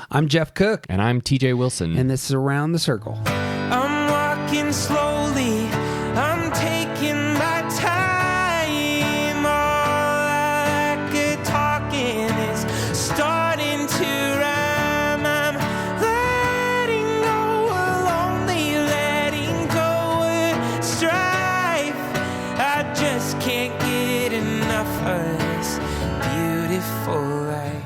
I'm Jeff Cook. And I'm TJ Wilson. And this is Around the Circle. I'm walking slowly. I'm taking my time. All I could talking is starting to rhyme. I'm letting go of lonely, letting go of strife. I just can't get enough of this beautiful life.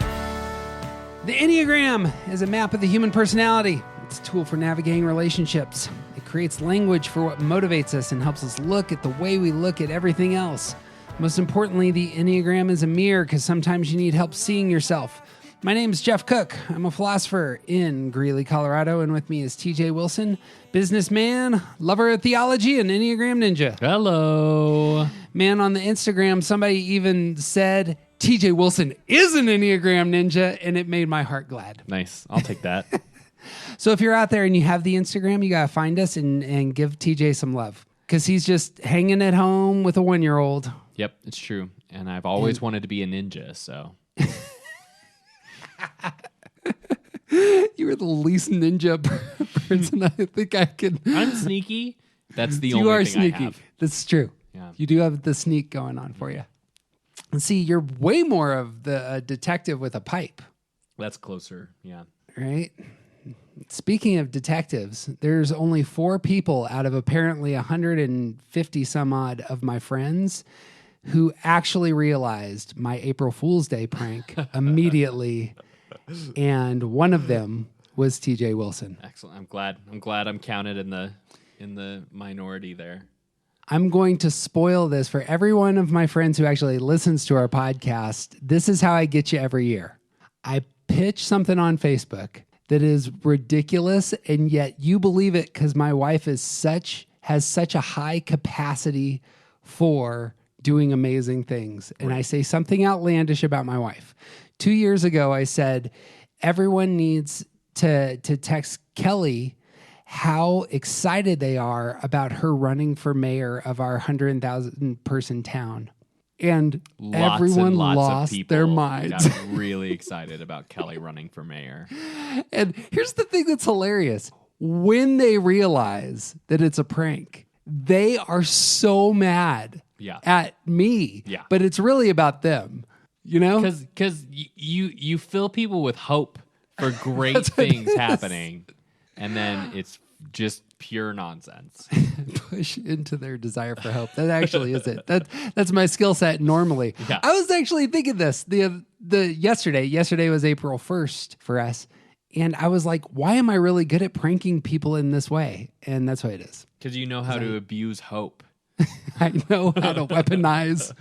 The Enneagram is a map of the human personality. It's a tool for navigating relationships. It creates language for what motivates us and helps us look at the way we look at everything else. Most importantly, the Enneagram is a mirror because sometimes you need help seeing yourself. My name is Jeff Cook. I'm a philosopher in Greeley, Colorado, and with me is TJ Wilson, businessman, lover of theology, and Enneagram ninja. Hello. Man, on the Instagram, somebody even said TJ Wilson is an Enneagram ninja, and it made my heart glad. Nice. I'll take that. So if you're out there and you have the Instagram, you got to find us and give TJ some love because he's just hanging at home with a 1-year-old. Yep, it's true. And I've always wanted to be a ninja, so. You were the least ninja person I think I could. I'm sneaky. That's the You only are thing sneaky. I have. That's true. Yeah. You do have the sneak going on for you. And see, you're way more of the detective with a pipe, That's closer, yeah. right? Speaking of detectives, there's only 4 people out of apparently 150 some odd of my friends who actually realized my April Fool's Day prank immediately. And one of them was TJ Wilson. Excellent. I'm glad I'm counted in the minority there. I'm going to spoil this for every one of my friends who actually listens to our podcast. This is how I get you every year. I pitch something on Facebook that is ridiculous, and yet you believe it because my wife has such a high capacity for doing amazing things. And I say something outlandish about my wife. 2 years ago, I said, everyone needs to text Kelly how excited they are about her running for mayor of our 100,000 person town. And everyone lost their minds. Got really excited about Kelly running for mayor. And here's the thing that's hilarious. When they realize that it's a prank, they are so mad at me. Yeah. But it's really about them, you know? Because you fill people with hope for great things happening, and then it's just pure nonsense. Push into their desire for hope. That actually is it. That's my skill set normally. Yeah. I was actually thinking this the yesterday. Yesterday was April 1st for us. And I was like, why am I really good at pranking people in this way? And that's what it is. Because you know how to abuse hope. I know how to weaponize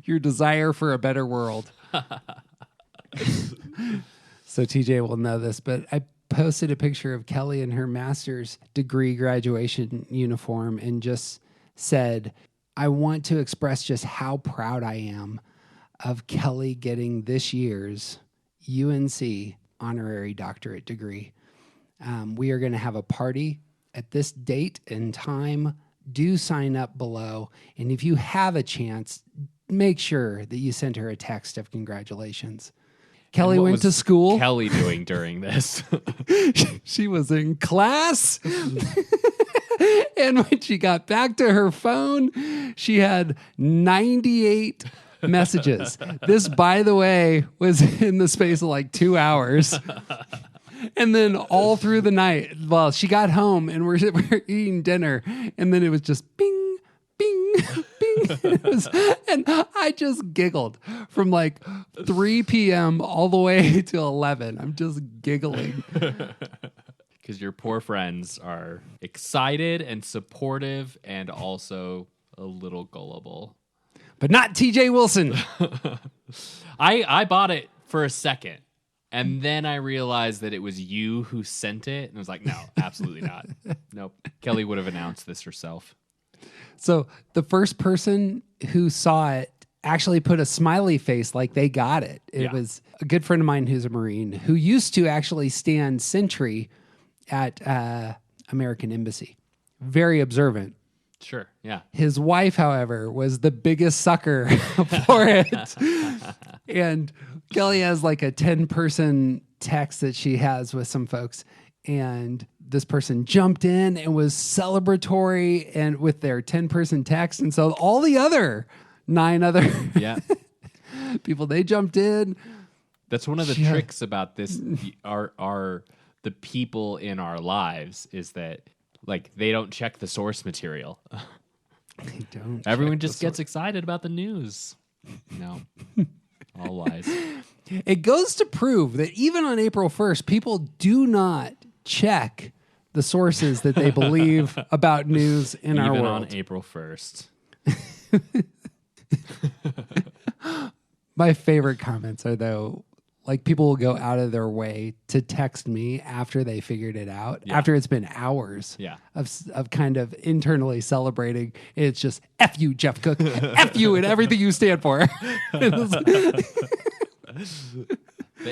your desire for a better world. So TJ will know this, but I posted a picture of Kelly in her master's degree graduation uniform and just said, I want to express just how proud I am of Kelly getting this year's UNC honorary doctorate degree. We are going to have a party at this date and time. Do sign up below. And if you have a chance, make sure that you send her a text of congratulations. Kelly went to school. Kelly doing during this? She was in class. And when she got back to her phone, she had 98 messages. This, by the way, was in the space of like 2 hours. And then all through the night, well, she got home and we're eating dinner. And then it was just bing, bing, bing. And I just giggled from like 3 p.m. all the way to 11. I'm just giggling. Because your poor friends are excited and supportive and also a little gullible. But not TJ Wilson. I bought it for a second. And then I realized that it was you who sent it. And I was like, no, absolutely not. Nope. Kelly would have announced this herself. So the first person who saw it actually put a smiley face like they got it. It was a good friend of mine who's a Marine who used to actually stand sentry at American Embassy. Very observant. Sure. Yeah. His wife, however, was the biggest sucker for it. And Kelly has like a 10-person text that she has with some folks. And this person jumped in and was celebratory and with their 10-person text. And so all the other 9 other Yeah. people, they jumped in. That's one of the tricks about this. Are the people in our lives is that like they don't check the source material. They don't. Everyone just gets excited about the news. No, all lies. It goes to prove that even on April 1st, people do not check the sources that they believe about news in our Even world. on April 1st. My favorite comments are, though, like people will go out of their way to text me after they figured it out, after it's been hours of kind of internally celebrating. It's just, F you, Jeff Cook, F you and everything you stand for. The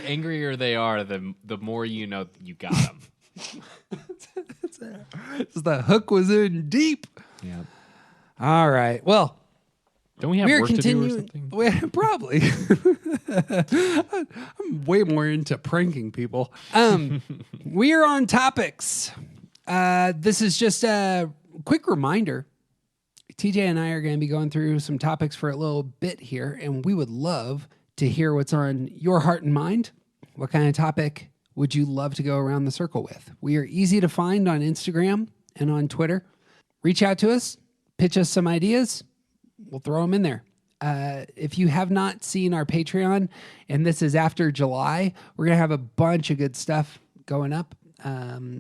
angrier they are, the more you know you got them. The hook was in deep. Yeah. All right. Well, don't we have work to do or something? Probably. I'm way more into pranking people. We are on topics. This is just a quick reminder. TJ and I are going to be going through some topics for a little bit here, and we would love to hear what's on your heart and mind. What kind of topic would you love to go around the circle with? We are easy to find on Instagram and on Twitter. Reach out to us, pitch us some ideas. We'll throw them in there. If you have not seen our Patreon, and this is after July, we're going to have a bunch of good stuff going up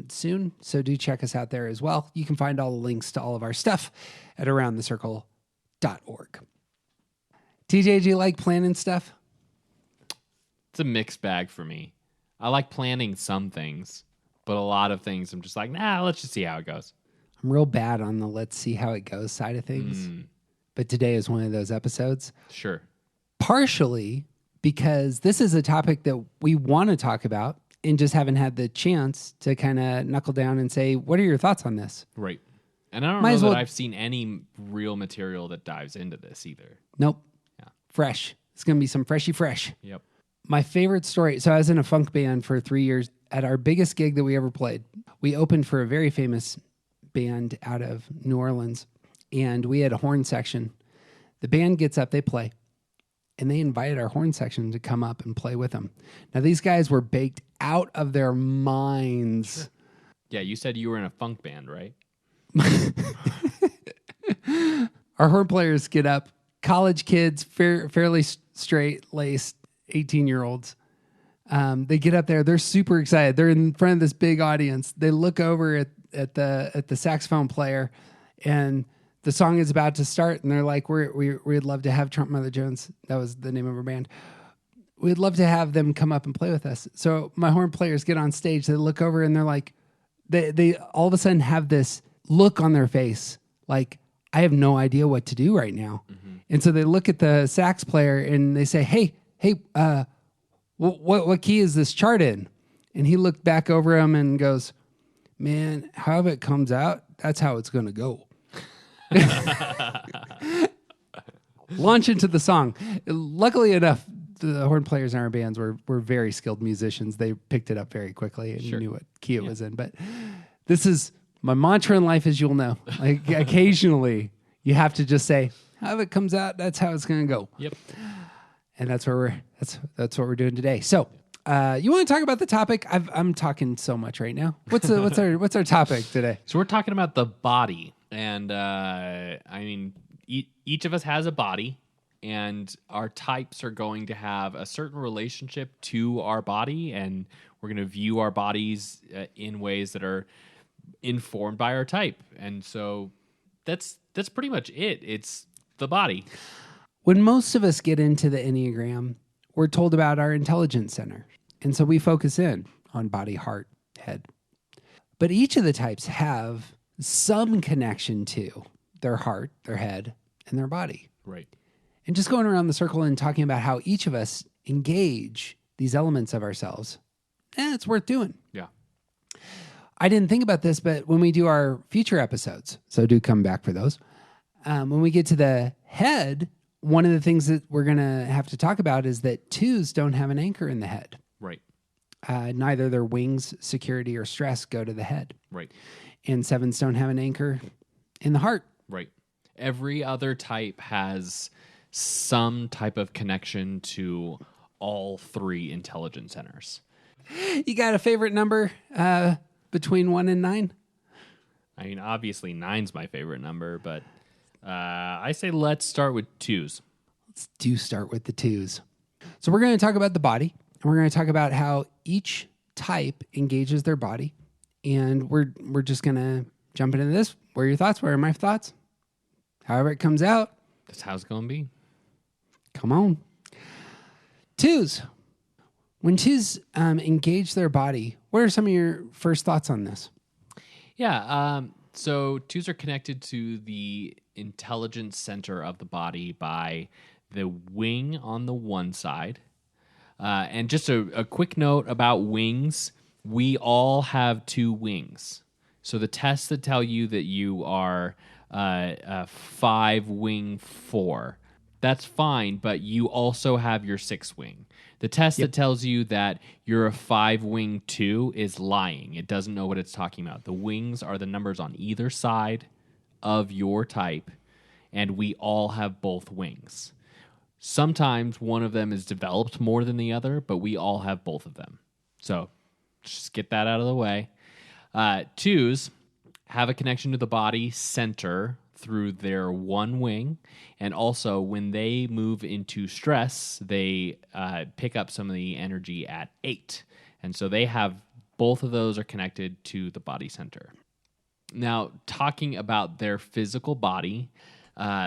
soon. So do check us out there as well. You can find all the links to all of our stuff at aroundthecircle.org. TJ, do you like planning stuff? It's a mixed bag for me. I like planning some things, but a lot of things I'm just like, nah, let's just see how it goes. I'm real bad on the let's see how it goes side of things. But today is one of those episodes. Sure. Partially because this is a topic that we want to talk about and just haven't had the chance to kind of knuckle down and say, what are your thoughts on this? Right. And I don't know that I've seen any real material that dives into this either. Nope. Yeah. Fresh. It's going to be some freshy fresh. Yep. My favorite story. So I was in a funk band for 3 years. At our biggest gig that we ever played, we opened for a very famous band out of New Orleans. And we had a horn section. The band gets up, they play, and they invited our horn section to come up and play with them. Now, these guys were baked out of their minds. Yeah, you said you were in a funk band, right? Our horn players get up, college kids, fairly straight-laced 18-year-olds. They get up there. They're super excited. They're in front of this big audience. They look over at the saxophone player, and the song is about to start, and they're like, we'd love to have Trump Mother Jones. That was the name of our band. We'd love to have them come up and play with us. So my horn players get on stage. They look over, and they're like, they all of a sudden have this look on their face, like, I have no idea what to do right now. Mm-hmm. And so they look at the sax player, and they say, hey, what key is this chart in? And he looked back over him and goes, man, however it comes out, that's how it's going to go. Launch into the song. Luckily enough, the horn players in our bands were very skilled musicians. They picked it up very quickly and knew what key it was in. But this is my mantra in life, as you'll know. Like occasionally, you have to just say, however it comes out, that's how it's going to go. Yep. And that's what we're doing today. So, you want to talk about the topic? I'm talking so much right now. What's our topic today? So we're talking about the body. And each of us has a body, and our types are going to have a certain relationship to our body, and we're going to view our bodies in ways that are informed by our type. And so that's pretty much it. It's the body. When most of us get into the Enneagram, we're told about our intelligence center. And so we focus in on body, heart, head. But each of the types have some connection to their heart, their head, and their body. Right. And just going around the circle and talking about how each of us engage these elements of ourselves, it's worth doing. Yeah. I didn't think about this, but when we do our future episodes, so do come back for those. When we get to the head, one of the things that we're going to have to talk about is that twos don't have an anchor in the head. Right. Neither their wings, security, or stress go to the head. Right. And sevens don't have an anchor in the heart. Right. Every other type has some type of connection to all three intelligence centers. You got a favorite number between 1 and 9? I mean, obviously 9's my favorite number, but I say let's start with 2s. Let's start with the 2s. So we're going to talk about the body, and we're going to talk about how each type engages their body, and we're just going to jump into this. What are your thoughts? What are my thoughts? However it comes out. That's how it's going to be. Come on. 2s. When 2s engage their body, what are some of your first thoughts on this? Yeah, so 2s are connected to the intelligence center of the body by the wing on the one side. And just a quick note about wings. We all have 2 wings. So the tests that tell you that you are 5 wing 4, that's fine, but you also have your 6 wing. The test that tells you that you're a 5 wing 2 is lying. It doesn't know what it's talking about. The wings are the numbers on either side of your type, and we all have both wings. Sometimes one of them is developed more than the other, but we all have both of them. So just get that out of the way. 2s have a connection to the body center through their one wing, and also when they move into stress, they pick up some of the energy at 8, and so they have both of those are connected to the body center. Now, talking about their physical body,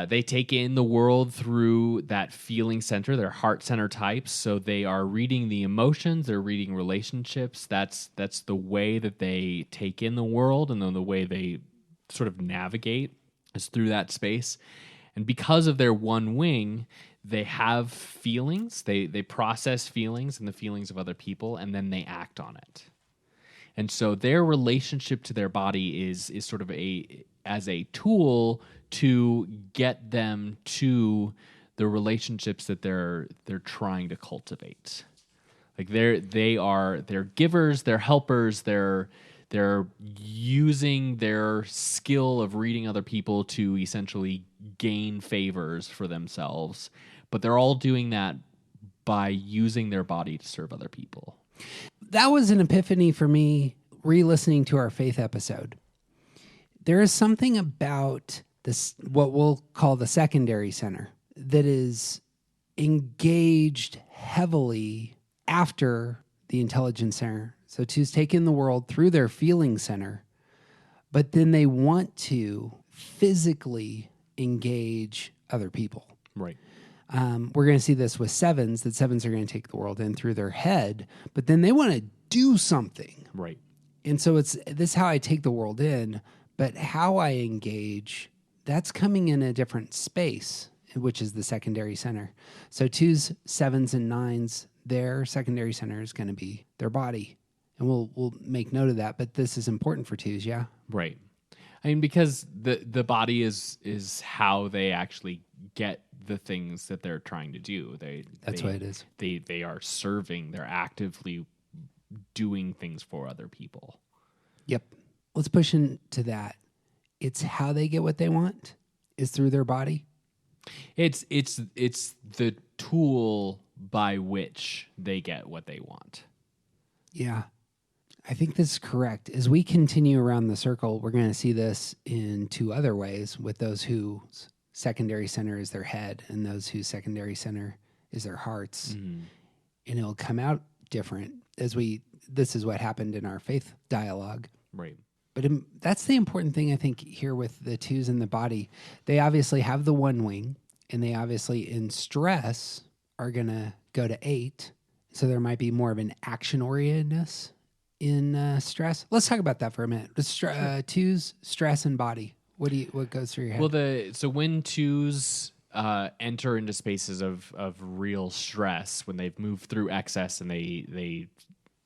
they take in the world through that feeling center, their heart center types. So they are reading the emotions, they're reading relationships. That's the way that they take in the world, and then the way they sort of navigate is through that space. And because of their one wing, they have feelings. They process feelings and the feelings of other people, and then they act on it. And so their relationship to their body is sort of as a tool to get them to the relationships that they're trying to cultivate. Like they're givers, they're helpers, they're using their skill of reading other people to essentially gain favors for themselves, but they're all doing that by using their body to serve other people. That was an epiphany for me re-listening to our faith episode. There is something about this, what we'll call the secondary center, that is engaged heavily after the intelligence center. So 2s take in the world through their feeling center, but then they want to physically engage other people. Right. We're going to see this with 7s, that 7s are going to take the world in through their head, but then they want to do something. Right. And so it's this is how I take the world in, but how I engage, that's coming in a different space, which is the secondary center. So 2s, 7s, and 9s, their secondary center is going to be their body. And we'll make note of that, but this is important for 2s, yeah? Right. I mean, because the body is how they actually get the things that they're trying to do. That's what it is. They are serving, they're actively doing things for other people. Yep. Let's push into that. It's how they get what they want is through their body. It's the tool by which they get what they want. Yeah. I think this is correct. As we continue around the circle, we're going to see this in 2 other ways with those whose secondary center is their head and those whose secondary center is their hearts. And it'll come out different this is what happened in our faith dialogue. Right. But that's the important thing, I think, here with the 2s in the body. They obviously have the one wing, and they obviously in stress are going to go to 8. So there might be more of an action-orientedness in stress. Let's talk about that for a minute. 2s, stress, and body. What goes through your head? Well, so when 2s enter into spaces of real stress, when they've moved through excess and they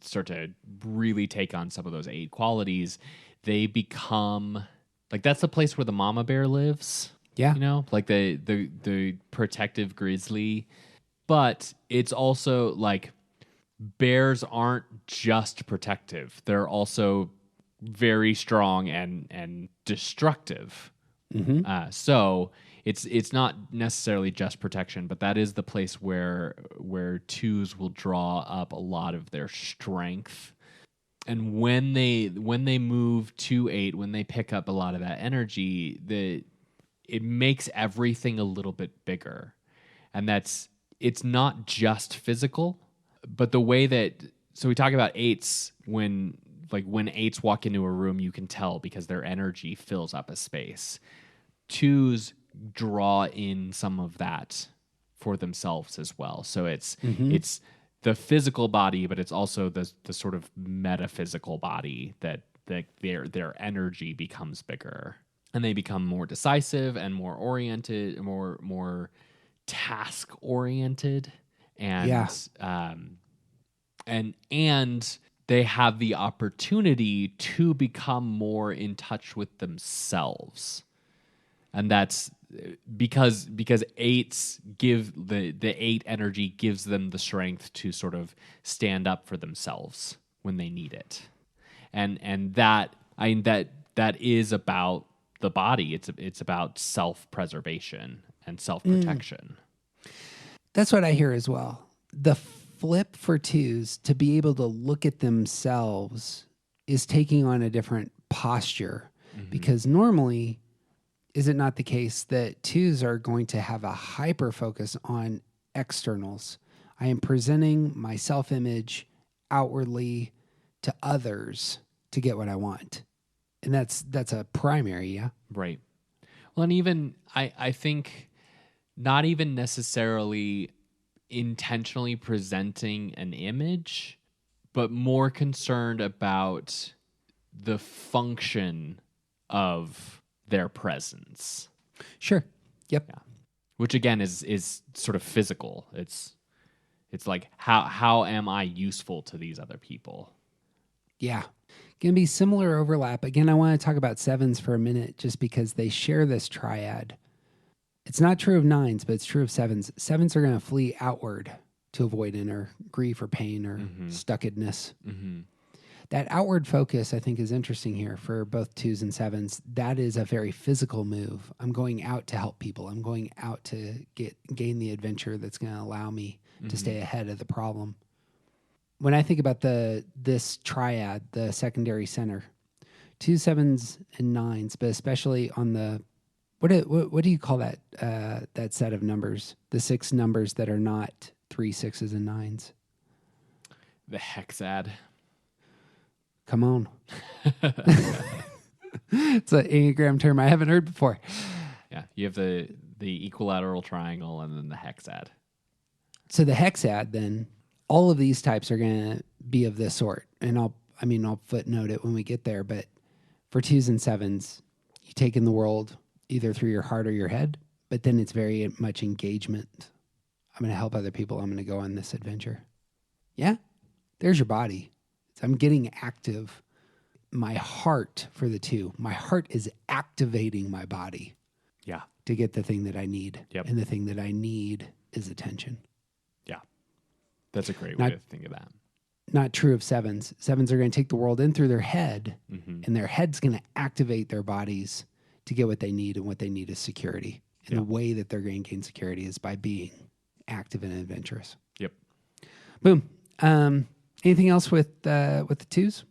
start to really take on some of those 8 qualities, they become like, that's the place where the mama bear lives. Yeah. You know, like the protective grizzly. But it's also like, bears aren't just protective. They're also very strong and destructive. So it's not necessarily just protection, but that is the place where 2s will draw up a lot of their strength. And when they move to 8, when they pick up a lot of that energy, it makes everything a little bit bigger. And it's not just physical, but the way that, so we talk about 8s, when 8s walk into a room, you can tell because their energy fills up a space. 2s draw in some of that for themselves as well. So it's the physical body, but it's also the sort of metaphysical body that their energy becomes bigger, and they become more decisive and more oriented, more task oriented, and and they have the opportunity to become more in touch with themselves. And that's because 8s give the 8 energy gives them the strength to sort of stand up for themselves when they need it. And that is about the body. It's about self-preservation and self-protection. That's what I hear as well. The flip for 2s to be able to look at themselves is taking on a different posture, because normally, is it not the case that 2s are going to have a hyper focus on externals? I am presenting my self-image outwardly to others to get what I want. And that's a primary, yeah? Right. Well, and even I think not even necessarily intentionally presenting an image, but more concerned about the function of their presence. Sure. Yep. Yeah. Which again is sort of physical. It's like, how am I useful to these other people? Yeah. Going to be similar overlap. Again, I want to talk about 7s for a minute just because they share this triad. It's not true of 9s, but it's true of 7s. 7s are going to flee outward to avoid inner grief or pain or stuckedness. That outward focus, I think, is interesting here for both 2s and 7s. That is a very physical move. I'm going out to help people. I'm going out to gain the adventure that's going to allow me to stay ahead of the problem. When I think about this triad, the secondary center, 2s, 7s, and 9s, but especially on the what do you call that that set of numbers? The 6 numbers that are not 3 6s and 9s. The hexad. Come on. It's an Enneagram term I haven't heard before. Yeah, you have the equilateral triangle and then the hexad. So the hexad, then, all of these types are going to be of this sort. And I'll footnote it when we get there. But for 2s and 7s, you take in the world either through your heart or your head, but then it's very much engagement. I'm going to help other people. I'm going to go on this adventure. Yeah, there's your body. I'm getting active. My heart for the 2, my heart is activating my body. Yeah. To get the thing that I need. Yep. And the thing that I need is attention. Yeah. That's a great way to think of that. Not true of 7s. 7s are going to take the world in through their head, and their head's going to activate their bodies to get what they need, and what they need is security. And the way that they're going to gain security is by being active and adventurous. Yep. Boom. Anything else with the 2s?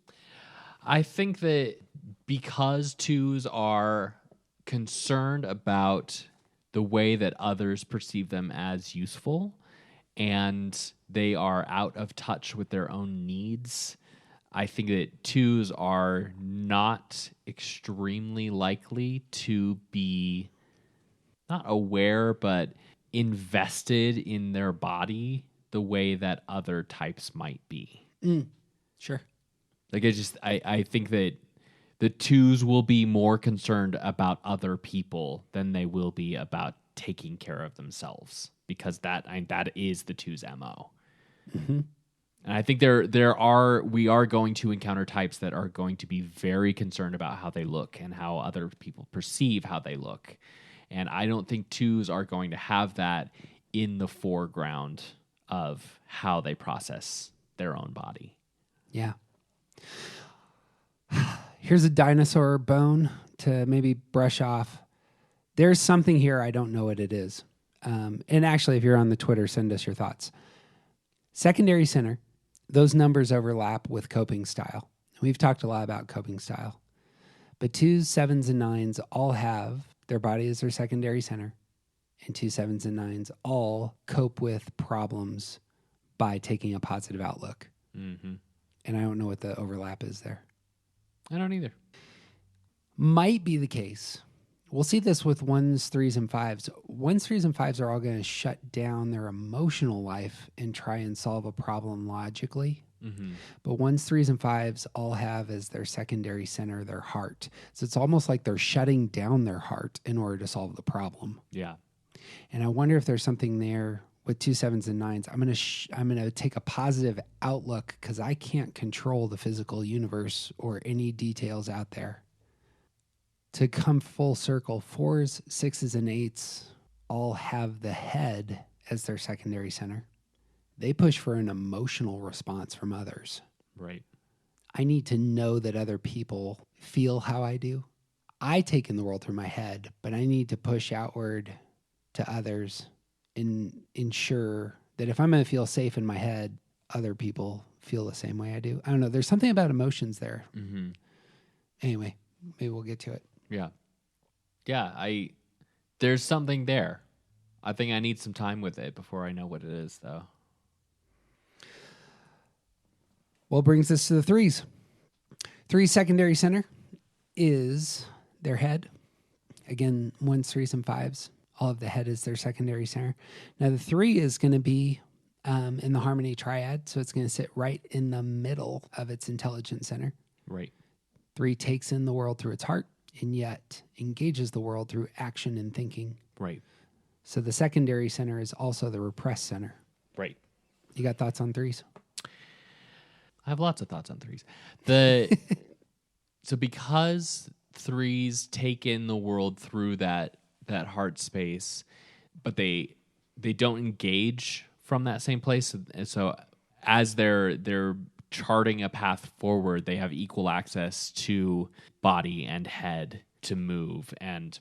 I think that because 2s are concerned about the way that others perceive them as useful, and they are out of touch with their own needs, I think that 2s are not extremely likely to be not aware, but invested in their body the way that other types might be. Sure. Like I think that the 2s will be more concerned about other people than they will be about taking care of themselves, because that is the 2's MO. And I think we are going to encounter types that are going to be very concerned about how they look and how other people perceive how they look. And I don't think 2s are going to have that in the foreground of how they process their own body. Yeah. Here's a dinosaur bone to maybe brush off. There's something here. I don't know what it is. And actually, if you're on the Twitter, send us your thoughts. Secondary center, those numbers overlap with coping style. We've talked a lot about coping style. But 2s, 7s, and 9s all have their body as their secondary center. And 2s, 7s, and 9s all cope with problems by taking a positive outlook. Mm-hmm. And I don't know what the overlap is there. I don't either. Might be the case. We'll see this with 1s, 3s, and 5s. 1s, 3s, and 5s are all going to shut down their emotional life and try and solve a problem logically. Mm-hmm. But 1s, 3s, and 5s all have as their secondary center their heart. So it's almost like they're shutting down their heart in order to solve the problem. Yeah. And I wonder if there's something there with 2 7s and 9s. I'm gonna take a positive outlook because I can't control the physical universe or any details out there. To come full circle, 4s, 6s, and 8s all have the head as their secondary center. They push for an emotional response from others. Right. I need to know that other people feel how I do. I take in the world through my head, but I need to push outward to others and ensure that if I'm going to feel safe in my head, other people feel the same way I do. I don't know. There's something about emotions there. Mm-hmm. Anyway, maybe we'll get to it. Yeah. Yeah, there's something there. I think I need some time with it before I know what it is, though. Well, brings us to the 3s. 3 secondary center is their head. Again, 1s, 3s, and 5s. All of the head is their secondary center. Now, the 3 is going to be in the harmony triad, so it's going to sit right in the middle of its intelligence center. Right. 3 takes in the world through its heart and yet engages the world through action and thinking. Right. So the secondary center is also the repressed center. Right. You got thoughts on 3s? I have lots of thoughts on 3s. So because 3s take in the world through that heart space, but they don't engage from that same place. And so as they're charting a path forward, they have equal access to body and head to move. And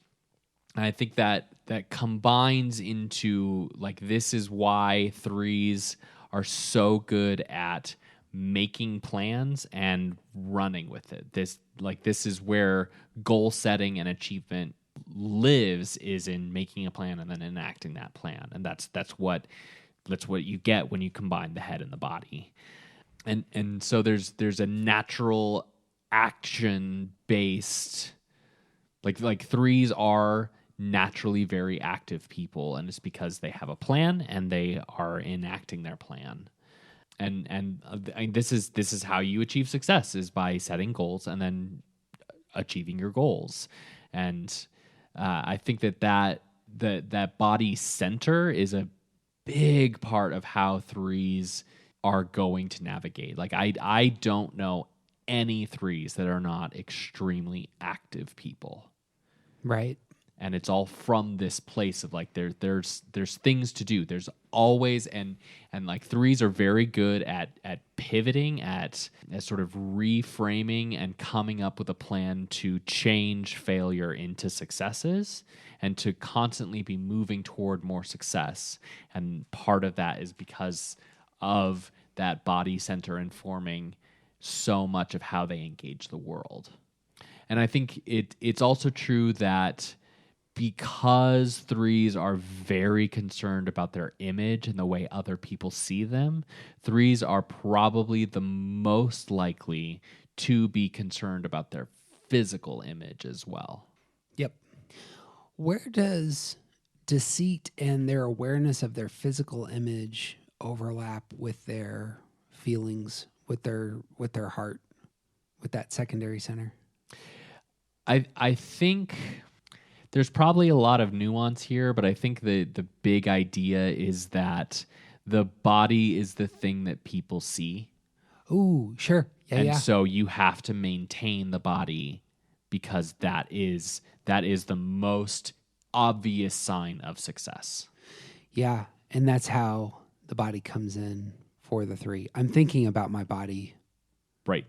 I think that combines into, like, this is why 3s are so good at making plans and running with it. This is where goal setting and achievement lives, is in making a plan and then enacting that plan. And that's what you get when you combine the head and the body. And so there's a natural action based, like 3s are naturally very active people, and it's because they have a plan and they are enacting their plan. And this is how you achieve success, is by setting goals and then achieving your goals. And I think that body center is a big part of how 3s are going to navigate. Like, I don't know any 3s that are not extremely active people. Right. And it's all from this place of, like, there's things to do. There's always, and like 3s are very good at pivoting, at sort of reframing and coming up with a plan to change failure into successes and to constantly be moving toward more success. And part of that is because of that body center informing so much of how they engage the world. And I think it's also true that because 3s are very concerned about their image and the way other people see them, 3s are probably the most likely to be concerned about their physical image as well. Yep. Where does deceit and their awareness of their physical image overlap with their feelings, with their heart, with that secondary center? I think there's probably a lot of nuance here, but I think the big idea is that the body is the thing that people see. Ooh, sure. Yeah, And yeah. so you have to maintain the body because that is the most obvious sign of success. Yeah. And that's how the body comes in for the 3. I'm thinking about my body, Right.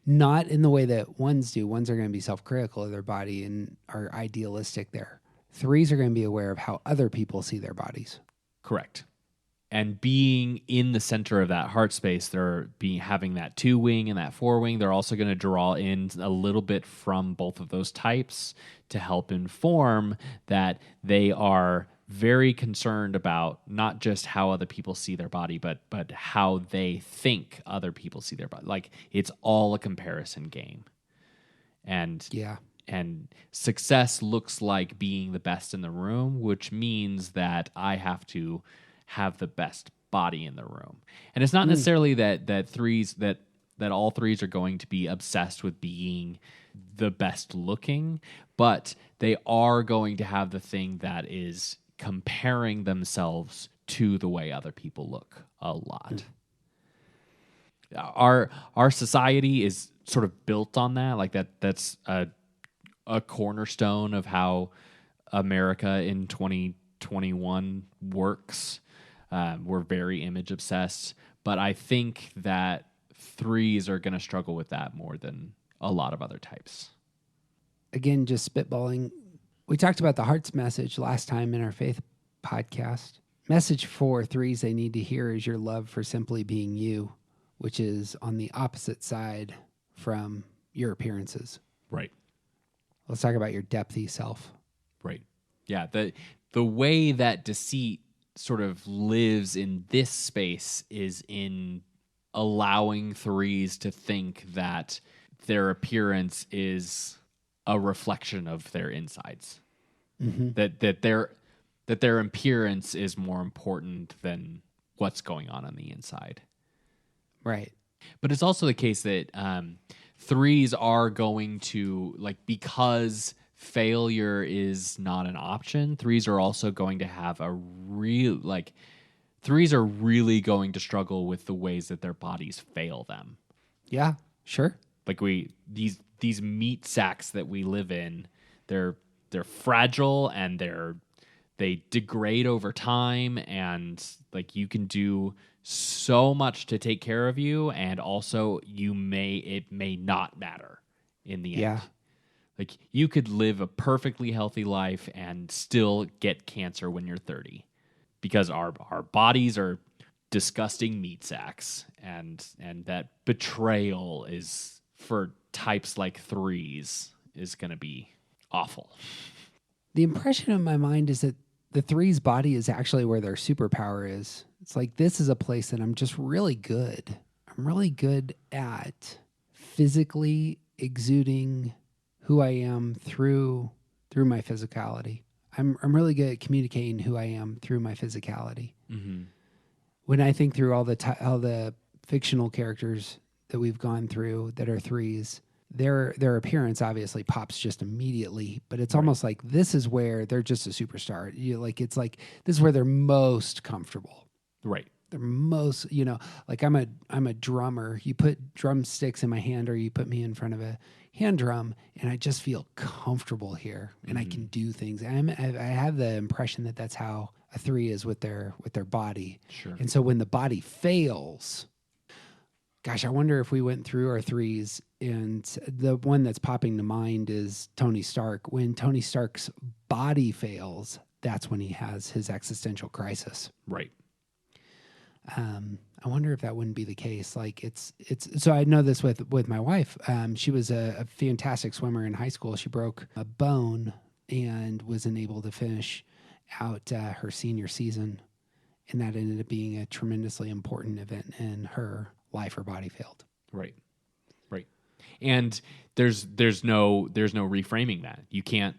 not in the way that ones do. Ones are going to be self-critical of their body and are idealistic there. 3s are going to be aware of how other people see their bodies. Correct. And being in the center of that heart space, they're having that 2 wing and that 4 wing. They're also going to draw in a little bit from both of those types to help inform that they are very concerned about not just how other people see their body, but how they think other people see their body. Like, it's all a comparison game. And Yeah. and success looks like being the best in the room, which means that I have to have the best body in the room. And it's not necessarily that all 3s are going to be obsessed with being the best looking, but they are going to have the thing that is comparing themselves to the way other people look a lot. Our society is sort of built on that. Like that's a cornerstone of how America in 2021 works. We're very image obsessed, but I think that 3s are going to struggle with that more than a lot of other types. Again, just spitballing. We talked about the heart's message last time in our faith podcast. Message for 3s they need to hear is your love for simply being you, which is on the opposite side from your appearances. Right. Let's talk about your depthy self. Right. Yeah. The way that deceit sort of lives in this space is in allowing 3s to think that their appearance is a reflection of their insides. Mm-hmm. That their appearance is more important than what's going on the inside. Right. But it's also the case that 3s are going to, like, because failure is not an option, 3s are also going to have a real, like, 3s are really going to struggle with the ways that their bodies fail them. Yeah, sure. Like, these meat sacks that we live in, they're fragile and they degrade over time, and like you can do so much to take care of you, and also it may not matter in the end. Yeah. Like, you could live a perfectly healthy life and still get cancer when you're 30 because our bodies are disgusting meat sacks, and that betrayal is, for types like 3s, is going to be awful. The impression in my mind is that the 3's body is actually where their superpower is. It's like, this is a place that I'm just really good. I'm really good at physically exuding who I am through my physicality. I'm really good at communicating who I am through my physicality. Mm-hmm. When I think through all the fictional characters that we've gone through that are 3s, their appearance obviously pops just immediately, but it's almost like this is where they're just a superstar. It's like this is where they're most comfortable. Right. They're most, like I'm a drummer. You put drumsticks in my hand, or you put me in front of a hand drum, and I just feel comfortable here, and I can do things. I have the impression that that's how a 3 is with their body. Sure. And so when the body fails, gosh, I wonder if we went through our 3s, and the one that's popping to mind is Tony Stark. When Tony Stark's body fails, that's when he has his existential crisis. Right. I wonder if that wouldn't be the case. Like it's so I know this with my wife. She was a fantastic swimmer in high school. She broke a bone and wasn't able to finish out her senior season, and that ended up being a tremendously important event in her life. Her body failed. Right. And there's no reframing that. You can't,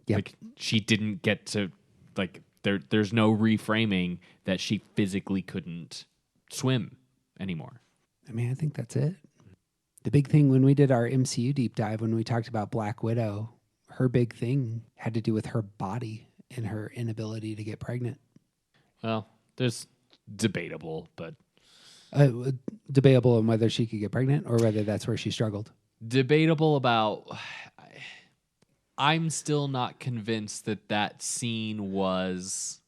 like, she didn't get to, like, there's no reframing that she physically couldn't swim anymore. I mean, I think that's it. The big thing when we did our MCU deep dive, when we talked about Black Widow, her big thing had to do with her body and her inability to get pregnant. Well, there's debatable, but Debatable on whether she could get pregnant or whether that's where she struggled. debatable about. I'm still not convinced that scene was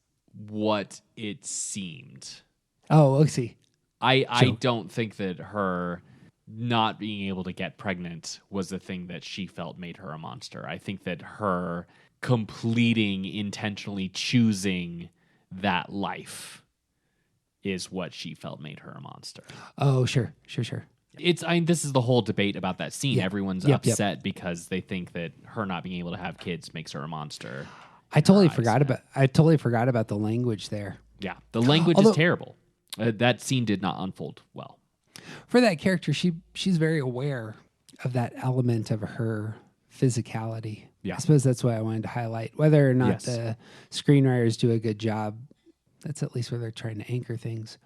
what it seemed. Oh, let's see. I don't think that her not being able to get pregnant was the thing that she felt made her a monster. I think that her completing, intentionally choosing that life is what she felt made her a monster. Oh, sure. This is the whole debate about that scene. Yeah. Everyone's upset because they think that her not being able to have kids makes her a monster. I totally forgot about the language there. Yeah, the language is terrible. That scene did not unfold well. For that character, she's very aware of that element of her physicality. Yeah. I suppose that's what I wanted to highlight. Whether or not Yes. the screenwriters do a good job, that's at least where they're trying to anchor things.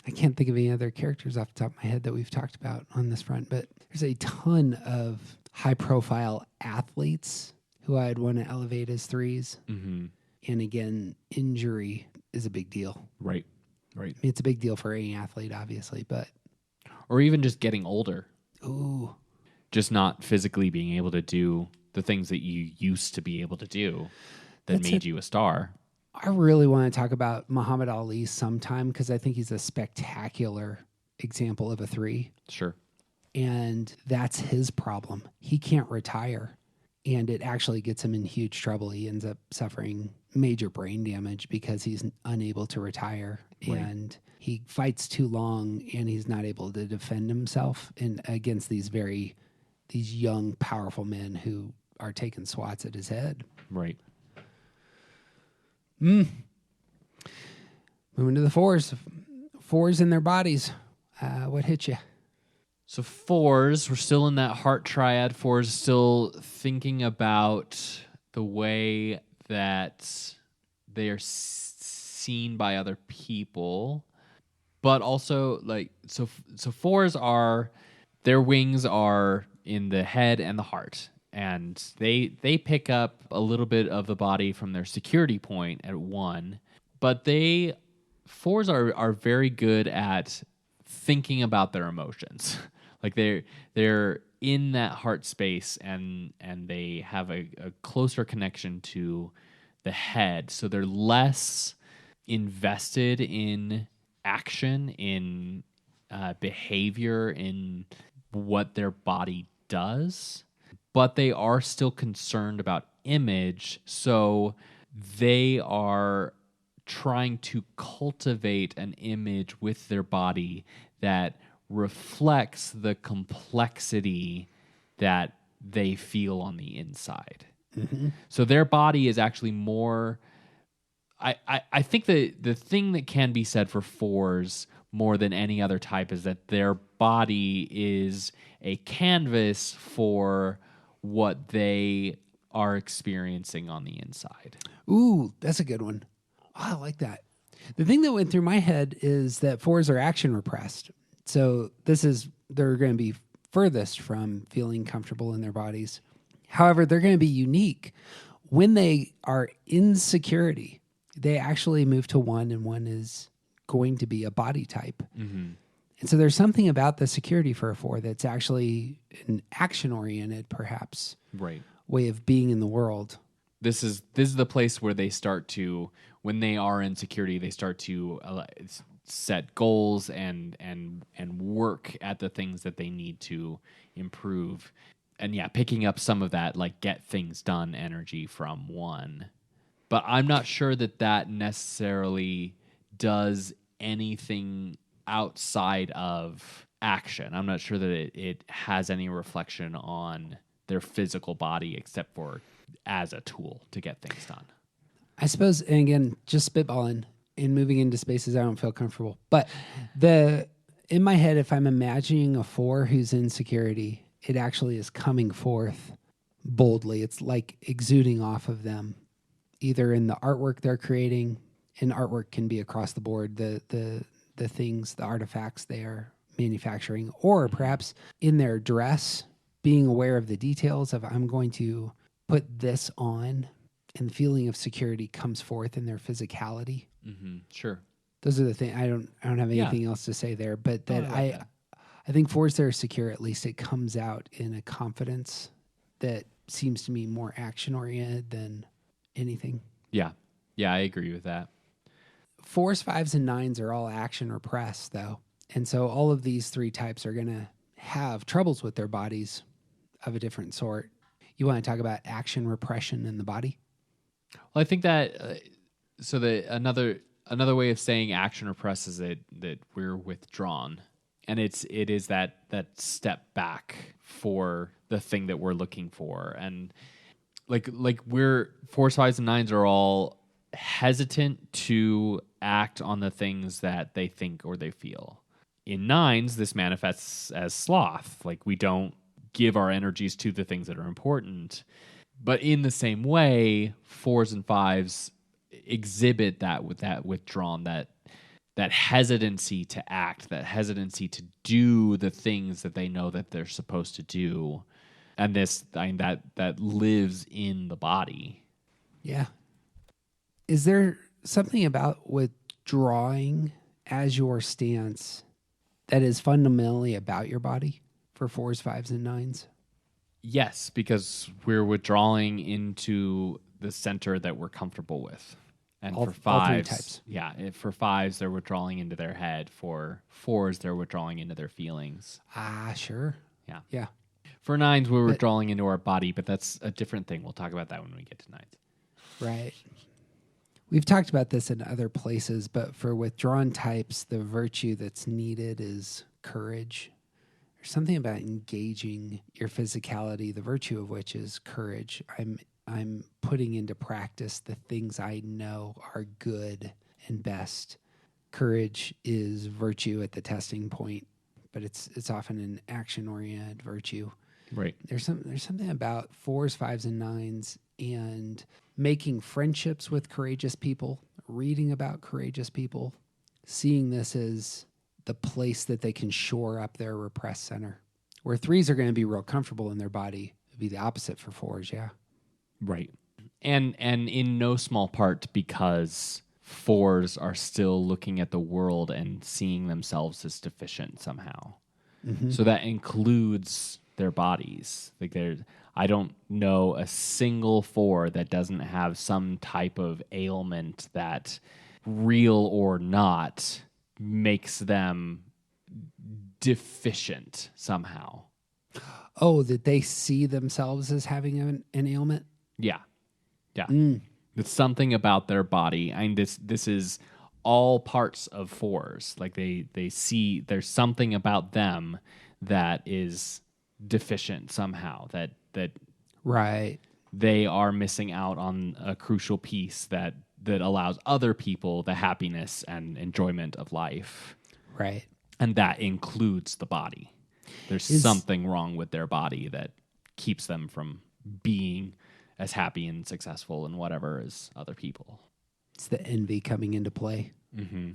I can't think of any other characters off the top of my head that we've talked about on this front, but there's a ton of high-profile athletes who I'd want to elevate as threes. Mm-hmm. And again, injury is a big deal. Right. I mean, it's a big deal for any athlete, obviously, but... Or even just getting older. Ooh. Just not physically being able to do the things that you used to be able to do that made you a star. I really want to talk about Muhammad Ali sometime because I think he's a spectacular example of a three. Sure. And that's his problem. He can't retire. And it actually gets him in huge trouble. He ends up suffering major brain damage because he's unable to retire. Right. And he fights too long and he's not able to defend himself against these young, powerful men who are taking swats at his head. Right. Moving to the fours. Fours in their bodies. What hit you? So fours, we're still in that heart triad. Fours still thinking about the way that they are seen by other people, but also so fours are, their wings are in the head and the heart, and they pick up a little bit of the body from their security point at one, but fours are very good at thinking about their emotions. Like they're in that heart space and they have a closer connection to the head. So they're less invested in action, in behavior, in what their body does, but they are still concerned about image. So they are trying to cultivate an image with their body that reflects the complexity that they feel on the inside. Mm-hmm. So their body is actually more... I think the thing that can be said for fours more than any other type is that their body is a canvas for what they are experiencing on the inside. Ooh, that's a good one. Oh, I like that. The thing that went through my head is that fours are action repressed. So they're going to be furthest from feeling comfortable in their bodies. However, they're going to be unique. When they are in security, they actually move to one, and one is going to be a body type. Mm-hmm. And so there's something about the security for a four that's actually an action-oriented, perhaps, way of being in the world. This is the place where they start to, when they are in security, they start to set goals and work at the things that they need to improve. And yeah, picking up some of that get things done energy from one. But I'm not sure that necessarily does anything outside of action. I'm not sure that it has any reflection on their physical body except for as a tool to get things done. I suppose, and again, just spitballing and moving into spaces I don't feel comfortable. But in my head, if I'm imagining a four who's in security, it actually is coming forth boldly. It's like exuding off of them, either in the artwork they're creating, and artwork can be across the board, the things, the artifacts they are manufacturing, or perhaps in their dress, being aware of the details of I'm going to put this on, and the feeling of security comes forth in their physicality. Mm-hmm. Sure. Those are the things. I don't have anything else to say there, but that I think fours that are secure, at least it comes out in a confidence that seems to me more action oriented than anything. Yeah. Yeah, I agree with that. 4s, 5s, and 9s are all action repressed, though. And so all of these three types are going to have troubles with their bodies of a different sort. You want to talk about action repression in the body? Well, I think that another way of saying action repressed is that we're withdrawn, and it is that step back for the thing that we're looking for, and like we're 4s, 5s, and 9s are all hesitant to act on the things that they think or they feel. In 9s, this manifests as sloth. Like, we don't give our energies to the things that are important. But in the same way, 4s and 5s exhibit that withdrawn, that hesitancy to act, that hesitancy to do the things that they know that they're supposed to do. And that lives in the body. Yeah. Is there something about withdrawing as your stance that is fundamentally about your body for 4s, 5s, and 9s? Yes, because we're withdrawing into the center that we're comfortable with. And for 5s, all three types. Yeah, for 5s, they're withdrawing into their head. For 4s, they're withdrawing into their feelings. Sure. Yeah. Yeah. For 9s, we're withdrawing into our body, but that's a different thing. We'll talk about that when we get to 9s. Right. We've talked about this in other places, but for withdrawn types, the virtue that's needed is courage. There's something about engaging your physicality, the virtue of which is courage. I'm putting into practice the things I know are good and best. Courage is virtue at the testing point, but it's often an action-oriented virtue. Right. There's something about 4s, 5s, and 9s and making friendships with courageous people, reading about courageous people, seeing this as the place that they can shore up their repressed center. Where 3s are going to be real comfortable in their body, it'd be the opposite for 4s, yeah. Right. And in no small part because 4s are still looking at the world and seeing themselves as deficient somehow. Mm-hmm. So that includes their bodies. Like, I don't know a single 4 that doesn't have some type of ailment that, real or not, makes them deficient somehow. Oh, that they see themselves as having an ailment? Yeah. Yeah. It's something about their body. I mean, this is all parts of 4s. Like, they see there's something about them that is deficient somehow, that right, they are missing out on a crucial piece that allows other people the happiness and enjoyment of life. Right. And that includes the body. There's something wrong with their body that keeps them from being as happy and successful and whatever as other people. It's the envy coming into play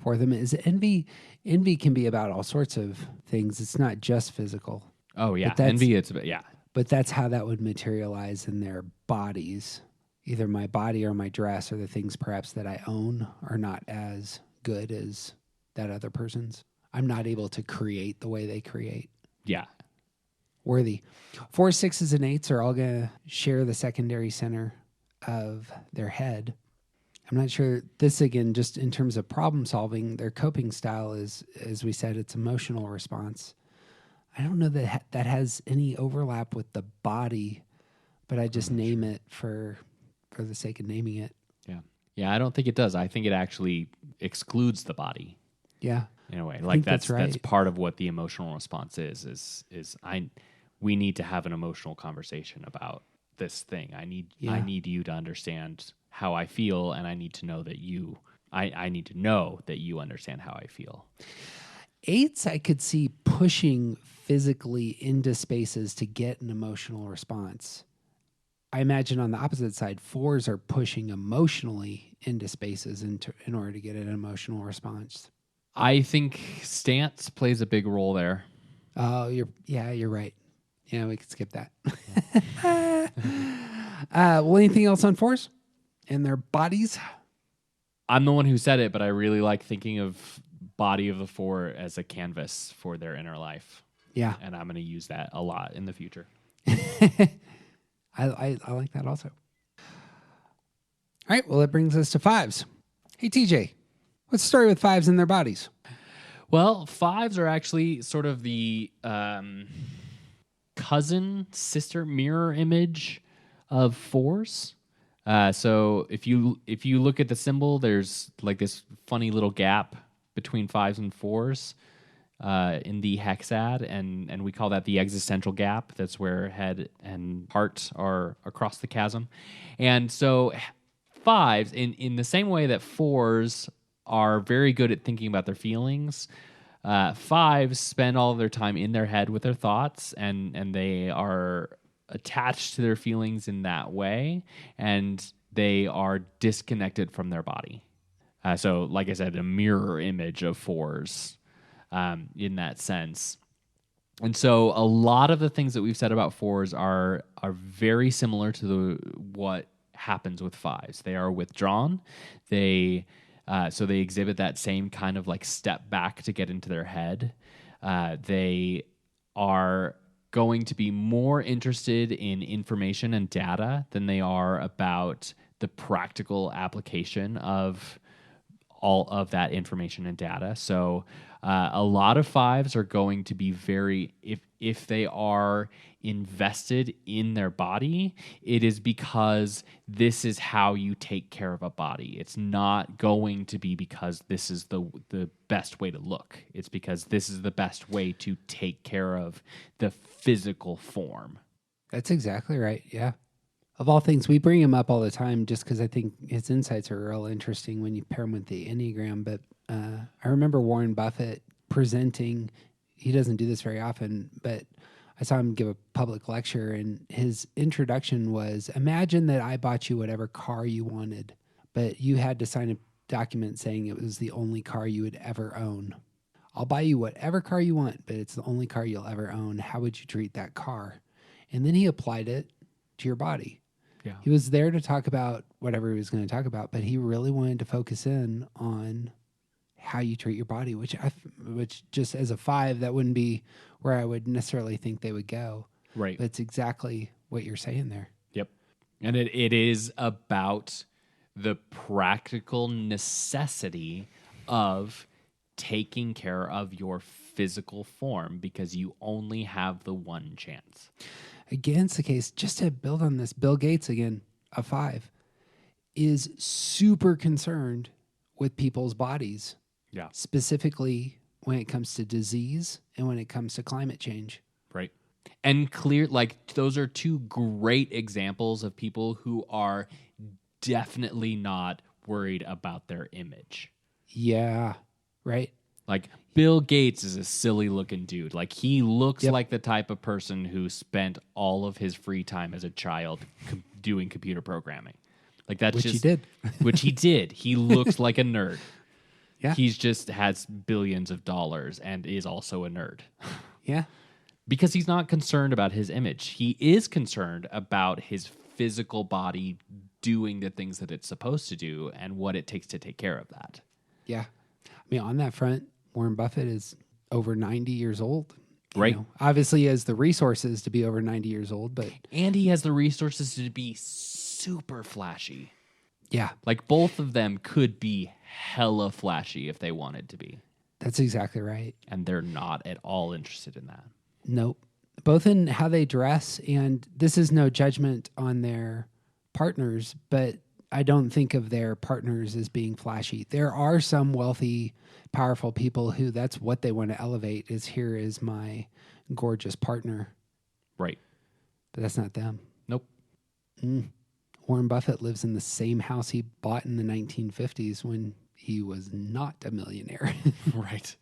for them. Is envy can be about all sorts of things. It's not just physical. Oh yeah, envy. But that's how that would materialize in their bodies. Either my body or my dress or the things perhaps that I own are not as good as that other person's. I'm not able to create the way they create. Yeah. Worthy. 4s, 6s, and 8s are all going to share the secondary center of their head. I'm not sure. This, again, just in terms of problem solving, their coping style is, as we said, it's emotional response. I don't know that that has any overlap with the body, but I just name it for the sake of naming it. Yeah. Yeah, I don't think it does. I think it actually excludes the body. Yeah. In a way. Like that's right. That's part of what the emotional response is we need to have an emotional conversation about this thing. I need you to understand how I feel, and I need to know that I need to know that you understand how I feel. 8s, I could see pushing physically into spaces to get an emotional response. I imagine on the opposite side, 4s are pushing emotionally into spaces in order to get an emotional response. I think stance plays a big role there. Oh, you're right. Yeah, we could skip that. Well, anything else on 4s and their bodies? I'm the one who said it, but I really like thinking of body of the four as a canvas for their inner life. Yeah. And I'm going to use that a lot in the future. I like that also. All right. Well, that brings us to fives. Hey, TJ, what's the story with fives and their bodies? Well, fives are actually sort of the cousin, sister, mirror image of fours. So if you look at the symbol, there's like this funny little gap between fives and fours in the hexad, and we call that the existential gap. That's where head and heart are across the chasm. And so fives, in the same way that fours are very good at thinking about their feelings, fives spend all of their time in their head with their thoughts, and they are attached to their feelings in that way, and they are disconnected from their body. So, like I said, a mirror image of fours in that sense. And so a lot of the things that we've said about fours are very similar to what happens with fives. They are withdrawn. So they exhibit that same kind of like step back to get into their head. They are going to be more interested in information and data than they are about the practical application of all of that information and data. So a lot of fives are going to be very, if they are invested in their body, it is because this is how you take care of a body. It's not going to be because this is the best way to look. It's because this is the best way to take care of the physical form. That's exactly right. Yeah. Of all things, we bring him up all the time just because I think his insights are real interesting when you pair him with the Enneagram. But I remember Warren Buffett presenting, he doesn't do this very often, but I saw him give a public lecture, and his introduction was, imagine that I bought you whatever car you wanted, but you had to sign a document saying it was the only car you would ever own. I'll buy you whatever car you want, but it's the only car you'll ever own. How would you treat that car? And then he applied it to your body. Yeah. He was there to talk about whatever he was going to talk about, but he really wanted to focus in on how you treat your body, which just as a five, that wouldn't be where I would necessarily think they would go. Right. But it's exactly what you're saying there. Yep. And it is about the practical necessity of taking care of your physical form because you only have the one chance. Again, it's the case, just to build on this, Bill Gates, again, a five, is super concerned with people's bodies. Yeah. Specifically when it comes to disease and when it comes to climate change. Right. And those are two great examples of people who are definitely not worried about their image. Yeah. Right. Like Bill Gates is a silly looking dude. Like he looks like the type of person who spent all of his free time as a child doing computer programming. Like that's he did. Which he did. He looks like a nerd. Yeah. He's just has billions of dollars and is also a nerd. Yeah. Because he's not concerned about his image. He is concerned about his physical body doing the things that it's supposed to do and what it takes to take care of that. Yeah. I mean, on that front, Warren Buffett is over 90 years old. Right. Obviously, he has the resources to be over 90 years old, but... And he has the resources to be super flashy. Yeah. Like both of them could be hella flashy if they wanted to be. That's exactly right. And they're not at all interested in that. Nope. Both in how they dress, and this is no judgment on their partners, but I don't think of their partners as being flashy. There are some wealthy, powerful people who that's what they want to elevate is here is my gorgeous partner. Right. But that's not them. Nope. Warren Buffett lives in the same house he bought in the 1950s when he was not a millionaire. Right.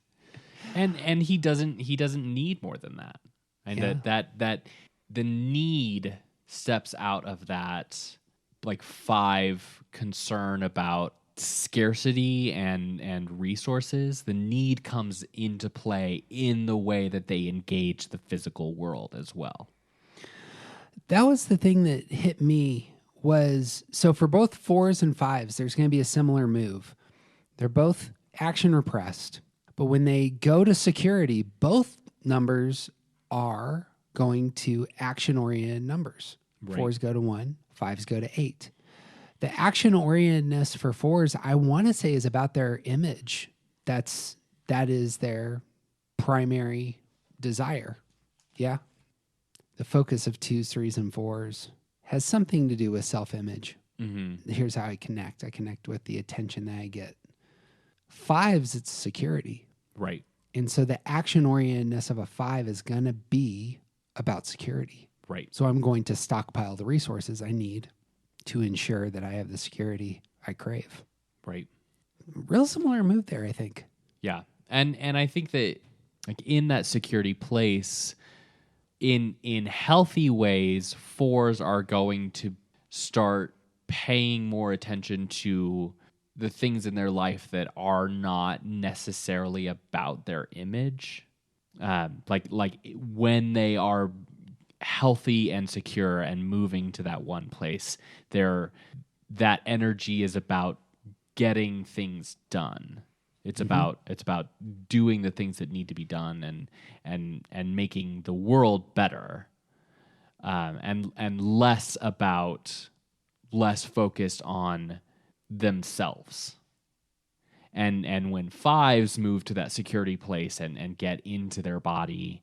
And he doesn't need more than that. And that the need steps out of that like five concern about scarcity and resources. The need comes into play in the way that they engage the physical world as well. That was the thing that hit me was, so for both 4s and 5s, there's going to be a similar move. They're both action repressed, but when they go to security, both numbers are going to action-oriented numbers. Right. 4s go to 1, 5s go to 8. The action-orientedness for 4s, I want to say, is about their image. That is their primary desire. Yeah. The focus of 2s, 3s, and 4s has something to do with self-image. Mm-hmm. Here's how I connect. I connect with the attention that I get. 5s, it's security. Right. And so the action-orientedness of a 5 is going to be about security. Right. So I'm going to stockpile the resources I need to ensure that I have the security I crave. Right. Real similar move there, I think. Yeah. And I think that like in that security place, in healthy ways, 4s are going to start paying more attention to the things in their life that are not necessarily about their image. Like when they are healthy and secure and moving to that one place, that energy is about getting things done. It's about doing the things that need to be done and making the world better, and less focused on themselves. And when 5s move to that security place and get into their body,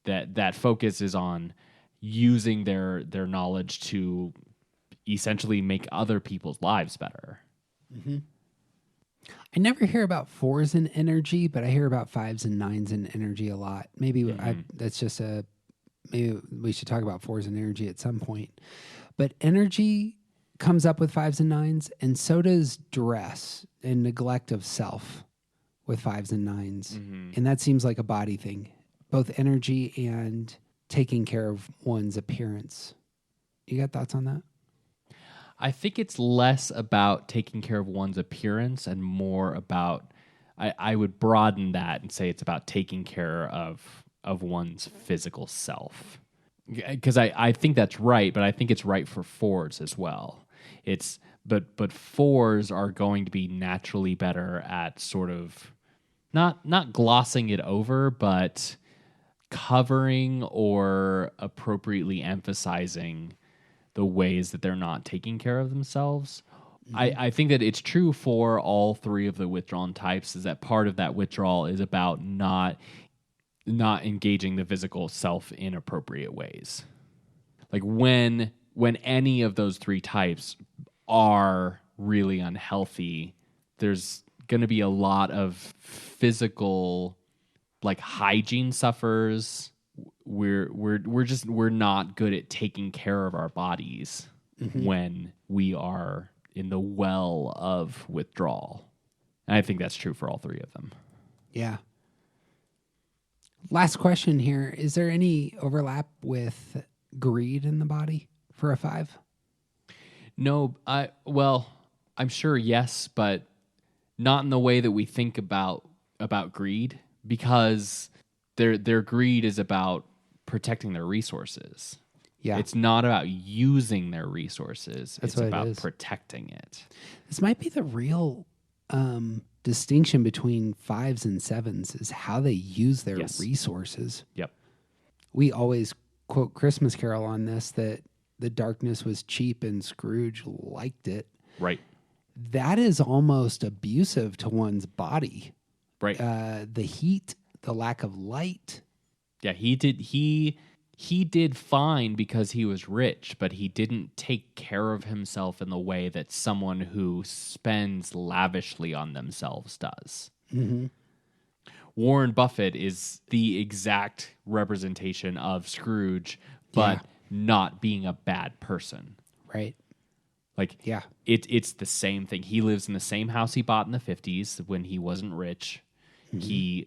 that focus is on using their knowledge to essentially make other people's lives better. Mm-hmm. I never hear about 4s in energy, but I hear about 5s and 9s in energy a lot. Maybe maybe we should talk about 4s in energy at some point. But energy comes up with 5s and 9s, and so does dress and neglect of self with 5s and 9s. Mm-hmm. And that seems like a body thing, both energy and taking care of one's appearance. You got thoughts on that? I think it's less about taking care of one's appearance and more about, I would broaden that and say it's about taking care of one's physical self. Because I think that's right, but I think it's right for 4s as well. But 4s are going to be naturally better at sort of not glossing it over, but covering or appropriately emphasizing the ways that they're not taking care of themselves. Mm-hmm. I think that it's true for all 3 of the withdrawn types, is that part of that withdrawal is about not engaging the physical self in appropriate ways. Like when any of those 3 types are really unhealthy, there's going to be a lot of physical, like, hygiene suffers. We're not good at taking care of our bodies when we are in the well of withdrawal. And I think that's true for all 3 of them. Yeah. Last question here. Is there any overlap with greed in the body for a 5? No, I'm sure yes, but not in the way that we think about greed, because their greed is about protecting their resources. Yeah. It's not about using their resources. That's it's what about it is. protecting it. This might be the real distinction between 5s and 7s, is how they use their resources. Yep. We always quote Christmas Carol on this, that the darkness was cheap and Scrooge liked it. Right. That is almost abusive to one's body. Right. The heat, the lack of light. Yeah, he did fine because he was rich, but he didn't take care of himself in the way that someone who spends lavishly on themselves does. Mm-hmm. Warren Buffett is the exact representation of Scrooge, but not being a bad person. Right. Like, it's the same thing. He lives in the same house he bought in the 50s when he wasn't rich. Mm-hmm.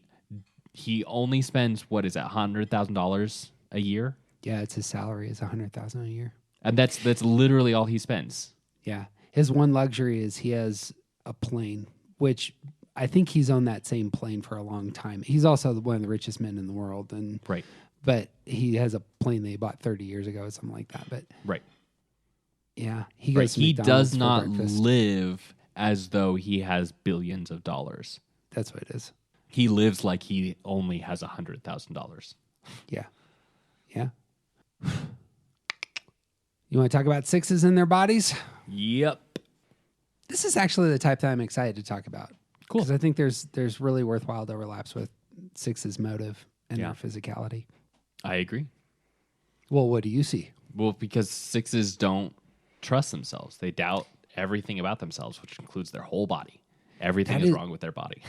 He only spends, what is that, $100,000 a year? Yeah, it's his salary is $100,000 a year. And that's literally all he spends. Yeah. His one luxury is he has a plane, which I think he's owned that same plane for a long time. He's also one of the richest men in the world. Right. But he has a plane that he bought 30 years ago or something like that. But right. Yeah. He Right? goes to He McDonald's does for not breakfast. live as though he has billions of dollars. That's what it is. He lives like he only has $100,000. Yeah. Yeah. You want to talk about sixes and their bodies? Yep. This is actually the type that I'm excited to talk about. Cool. Because I think there's really worthwhile overlaps with sixes' motive and Yeah. their physicality. I agree. Well, what do you see? Well, because sixes don't trust themselves. They doubt everything about themselves, which includes their whole body. Everything That is is- wrong with their body.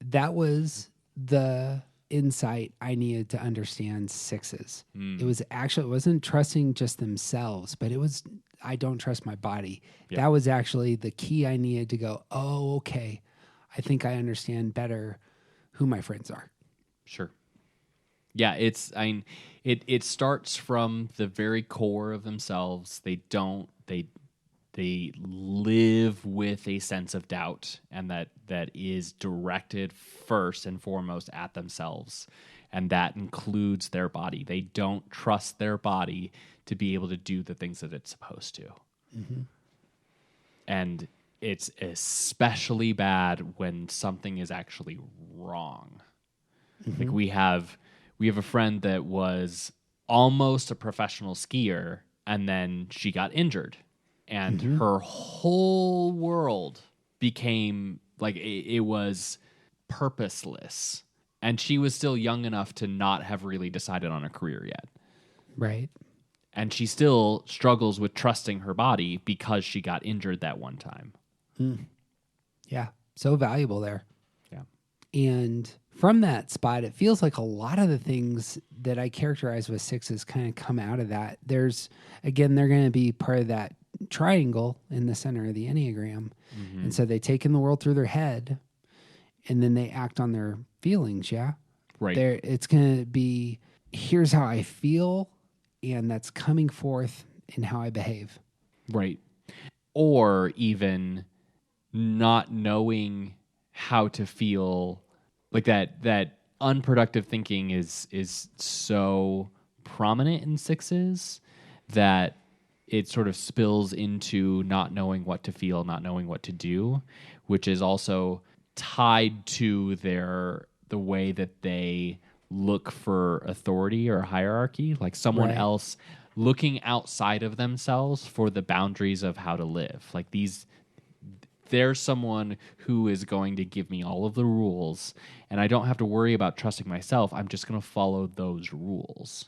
That was the insight I needed to understand sixes. It wasn't trusting just themselves, but it was, I don't trust my body. Yep. That was actually the key I needed to go, oh, okay. I think I understand better who my friends are. Sure. Yeah, it starts from the very core of themselves. They live with a sense of doubt, and that is directed first and foremost at themselves, and that includes their body. They don't trust their body to be able to do the things that it's supposed to. Mm-hmm. And it's especially bad when something is actually wrong. Mm-hmm. Like we have a friend that was almost a professional skier, and then she got injured, and her whole world became like it was purposeless, and she was still young enough to not have really decided on a career yet. Right. And she still struggles with trusting her body because she got injured that one time. Yeah. So valuable there. Yeah. And from that spot, it feels like a lot of the things that I characterize with sixes kind of come out of that. They're going to be part of that triangle in the center of the Enneagram. Mm-hmm. And so they take in the world through their head and then they act on their feelings. Yeah. Right. It's going to be, here's how I feel. And that's coming forth in how I behave. Right. Or even not knowing how to feel, like that unproductive thinking is so prominent in sixes that it sort of spills into not knowing what to feel, not knowing what to do, which is also tied to the way that they look for authority or hierarchy, like someone Right. else looking outside of themselves for the boundaries of how to live. Like there's someone who is going to give me all of the rules, and I don't have to worry about trusting myself. I'm just going to follow those rules.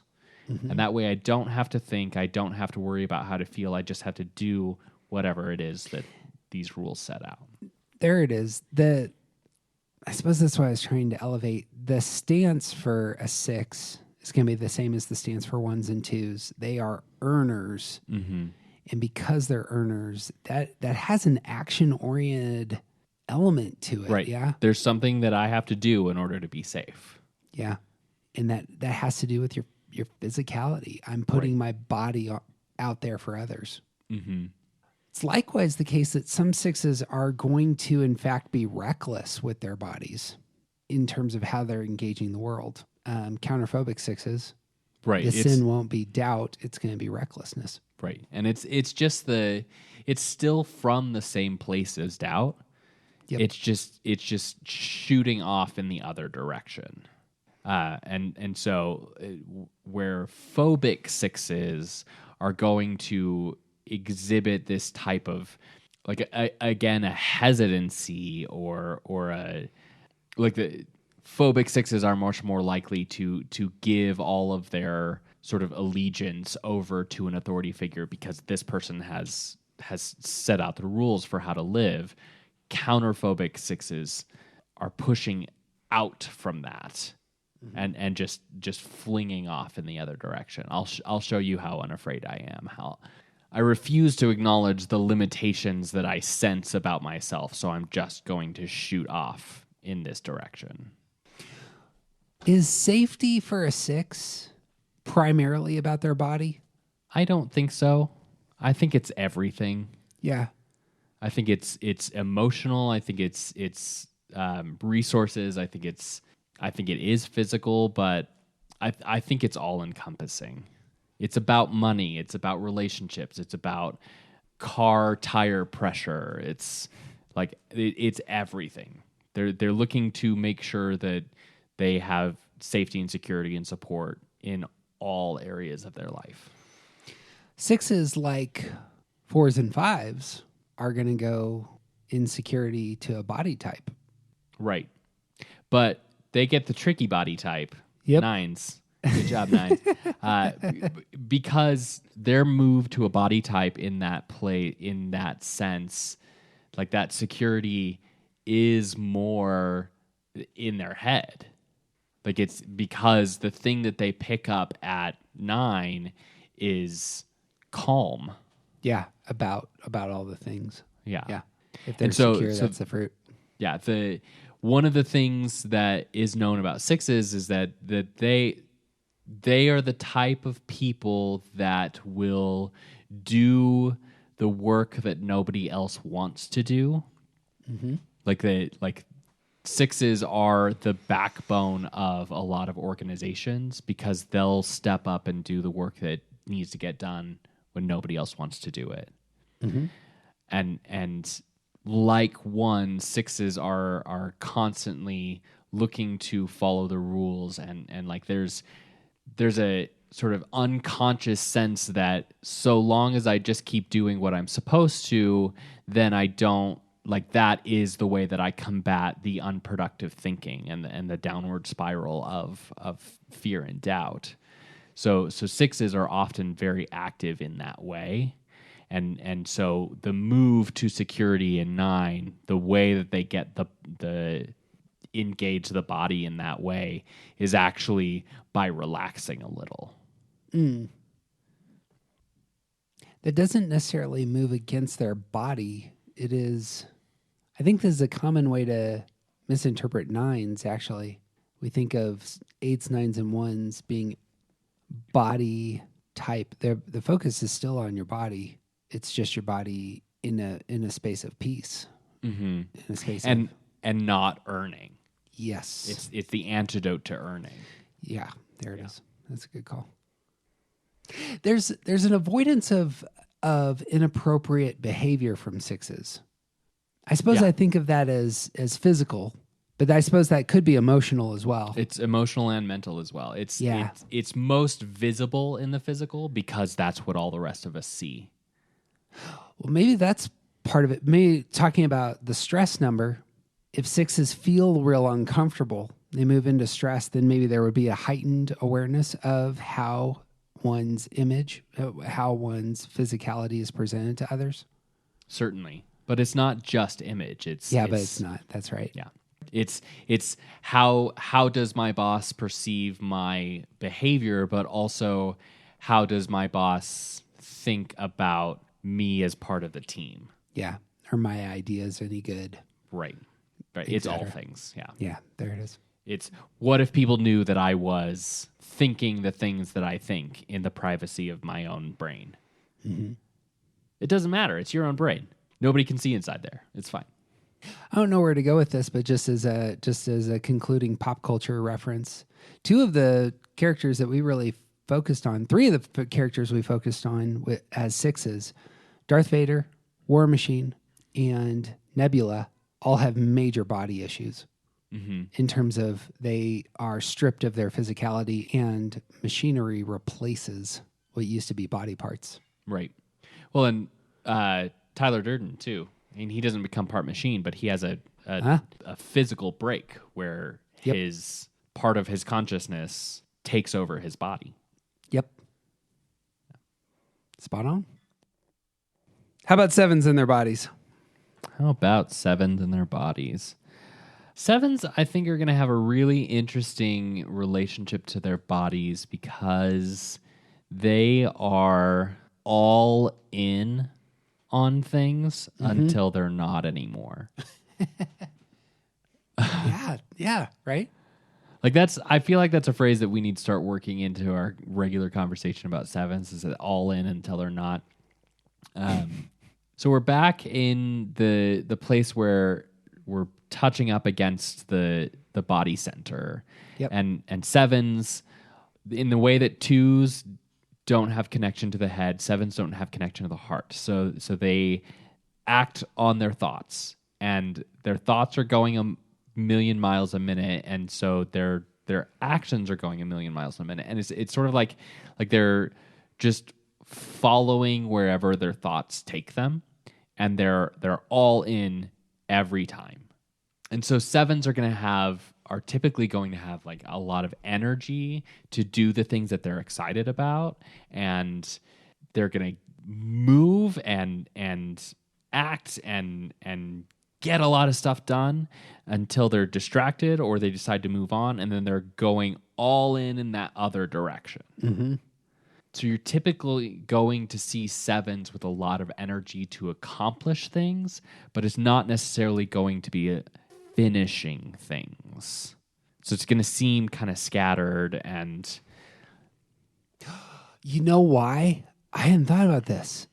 Mm-hmm. And that way I don't have to think, I don't have to worry about how to feel. I just have to do whatever it is that these rules set out. There it is. I suppose that's why I was trying to elevate. The stance for a six is going to be the same as the stance for ones and twos. They are earners. Mm-hmm. And because they're earners, that has an action-oriented element to it. Right. Yeah. There's something that I have to do in order to be safe. Yeah. And that has to do with your physicality. I'm putting my body out there for others. Mm-hmm. It's likewise the case that some sixes are going to, in fact, be reckless with their bodies in terms of how they're engaging the world. Counterphobic sixes, Right. the sin won't be doubt. It's going to be recklessness. Right. And it's still from the same place as doubt. Yep. It's just shooting off in the other direction. And so where phobic sixes are going to exhibit this type of, like, a hesitancy or like the phobic sixes are much more likely to give all of their sort of allegiance over to an authority figure because this person has set out the rules for how to live. Counterphobic sixes are pushing out from that. Mm-hmm. and just flinging off in the other direction. I'll show you how unafraid I am. How I refuse to acknowledge the limitations that I sense about myself, so I'm just going to shoot off in this direction. Is safety for a six primarily about their body? I don't think so. I think it's everything. Yeah. I think it's emotional. I think it's resources. I think it is physical, but I think it's all encompassing. It's about money. It's about relationships. It's about car tire pressure. It's like it's everything. They're looking to make sure that they have safety and security and support in all areas of their life. 6s, like 4s and 5s, are going to go insecurity to a body type. Right. But they get the tricky body type. Yep. 9s. Good job, 9s. Because their move to a body type in that sense, like that security is more in their head. Like it's because the thing that they pick up at 9 is calm. Yeah, about all the things. Yeah. Yeah. If they're so secure, that's the fruit. Yeah, one of the things that is known about 6s is that they are the type of people that will do the work that nobody else wants to do. Mm-hmm. Like 6s are the backbone of a lot of organizations because they'll step up and do the work that needs to get done when nobody else wants to do it. Mm-hmm. And like 6s are constantly looking to follow the rules, and like there's a sort of unconscious sense that so long as I just keep doing what I'm supposed to, then I don't, like, that is the way that I combat the unproductive thinking and the downward spiral of fear and doubt. So 6s are often very active in that way. And so the move to security in 9, the way that they get the engage the body in that way is actually by relaxing a little. That doesn't necessarily move against their body. It is, I think this is a common way to misinterpret 9s, actually. We think of 8s, 9s, and 1s being body type. The focus is still on your body. It's just your body in a space of peace. Mm-hmm. In a space and not earning. Yes. It's the antidote to earning. Yeah, there it is. That's a good call. There's an avoidance of inappropriate behavior from 6s. I suppose I think of that as physical, but I suppose that could be emotional as well. It's emotional and mental as well. It's most visible in the physical because that's what all the rest of us see. Well, maybe that's part of it. Maybe talking about the stress number, if 6s feel real uncomfortable, they move into stress, then maybe there would be a heightened awareness of how one's image, how one's physicality is presented to others. Certainly. But it's not just image. But it's not. That's right. Yeah. It's how does my boss perceive my behavior, but also how does my boss think about me as part of the team? Yeah. Are my ideas any good? Right. It's all things. Yeah. Yeah, there it is. It's what if people knew that I was thinking the things that I think in the privacy of my own brain? Mm-hmm. It doesn't matter. It's your own brain. Nobody can see inside there. It's fine. I don't know where to go with this, but just as a concluding pop culture reference, 2 of the characters that we really focused on, 3 of the characters we focused on as 6s, Darth Vader, War Machine, and Nebula, all have major body issues in terms of they are stripped of their physicality and machinery replaces what used to be body parts. Right. Well, and Tyler Durden, too. I mean, he doesn't become part machine, but he has a physical break where his part of his consciousness takes over his body. Yep. Spot on. How about 7s in their bodies? How about 7s in their bodies? 7s, I think, are going to have a really interesting relationship to their bodies because they are all in on things until they're not anymore. Yeah, right? Like I feel like that's a phrase that we need to start working into our regular conversation about 7s, is that all in until they're not. So we're back in the place where we're touching up against the body center. Yep. And 7s, in the way that 2s don't have connection to the head. 7s don't have connection to the heart. So they act on their thoughts, and their thoughts are going a million miles a minute, and so their actions are going a million miles a minute. And it's sort of like they're just following wherever their thoughts take them, and they're all in every time. And so 7s are typically going to have like a lot of energy to do the things that they're excited about, and they're going to move and act and get a lot of stuff done until they're distracted or they decide to move on, and then they're going all in that other direction. Mm-hmm. So you're typically going to see 7s with a lot of energy to accomplish things, but it's not necessarily going to be finishing things. So it's going to seem kind of scattered. And you know why? I hadn't thought about this.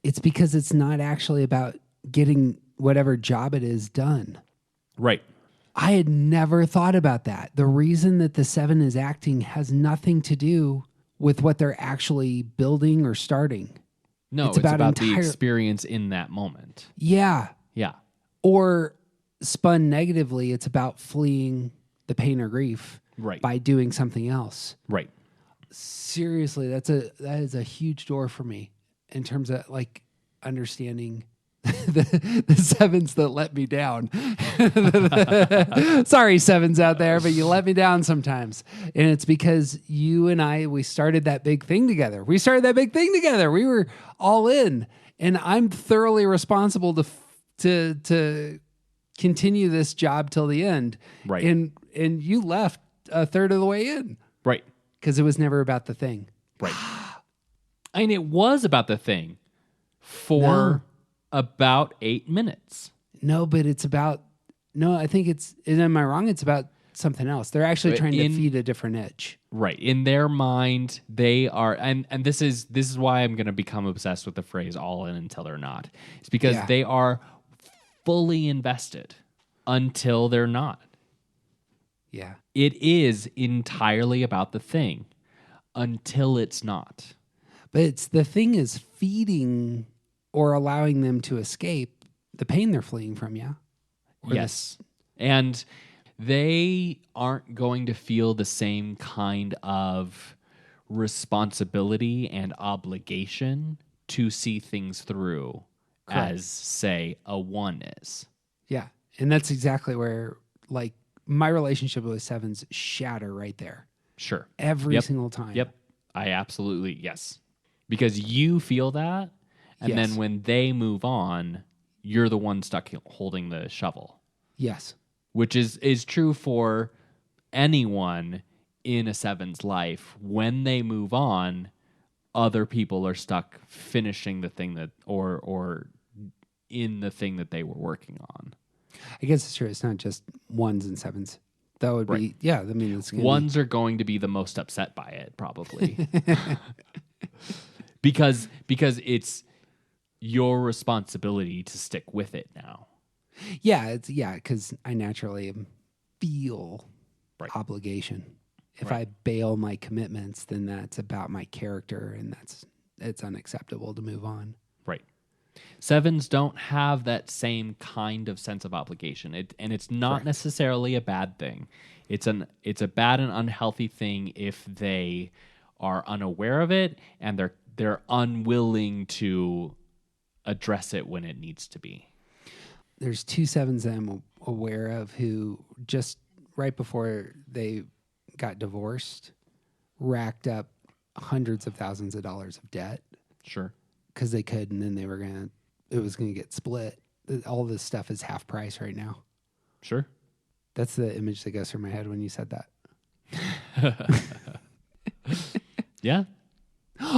It's because it's not actually about getting whatever job it is done. right. I had never thought about that. The reason that the 7 is acting has nothing to do with what they're actually building or starting. No, it's about the experience in that moment. Yeah. Yeah. Or spun negatively, it's about fleeing the pain or grief Right. by doing something else. Right. Seriously, that is a huge door for me in terms of like understanding the 7s that let me down. Sorry, 7s out there, but you let me down sometimes. And it's because you and we started that big thing together. We were all in, and I'm thoroughly responsible to continue this job till the end. Right. And you left a third of the way in Right. because it was never about the thing. Right. I mean, it was about the thing for No. about 8 minutes. No, but it's about, I think am I wrong? It's about something else. They're actually trying to feed a different itch. Right. In their mind, they are, and this is why I'm going to become obsessed with the phrase all in until they're not. It's because they are fully invested until they're not. Yeah. It is entirely about the thing until it's not. But the thing is feeding or allowing them to escape the pain they're fleeing from, yeah? Or Yes. And they aren't going to feel the same kind of responsibility and obligation to see things through as, say, a 1 is. Yeah. And that's exactly where, like, my relationship with 7s shatter right there. Sure. Every single time. Yep. I absolutely, yes. Because you feel that, and then when they move on, you're the one stuck holding the shovel. Yes. Which is true for anyone in a 7's life. When they move on, other people are stuck finishing the thing that, or in the thing that they were working on. I guess it's true. It's not just 1s and 7s. That would be, yeah. I mean, it's 1s are going to be the most upset by it, probably. because it's your responsibility to stick with it now. Yeah, because I naturally feel obligation. If I bail my commitments, then that's about my character, and it's unacceptable to move on. Right. 7s don't have that same kind of sense of obligation, and it's not necessarily a bad thing. It's a bad and unhealthy thing if they are unaware of it and they're unwilling to address it when it needs to be. There's 2 7s that I'm aware of who just right before they got divorced racked up hundreds of thousands of dollars of debt. Sure. Because they could, and then it was going to get split. All this stuff is half price right now. Sure. That's the image that goes through my head when you said that. Yeah.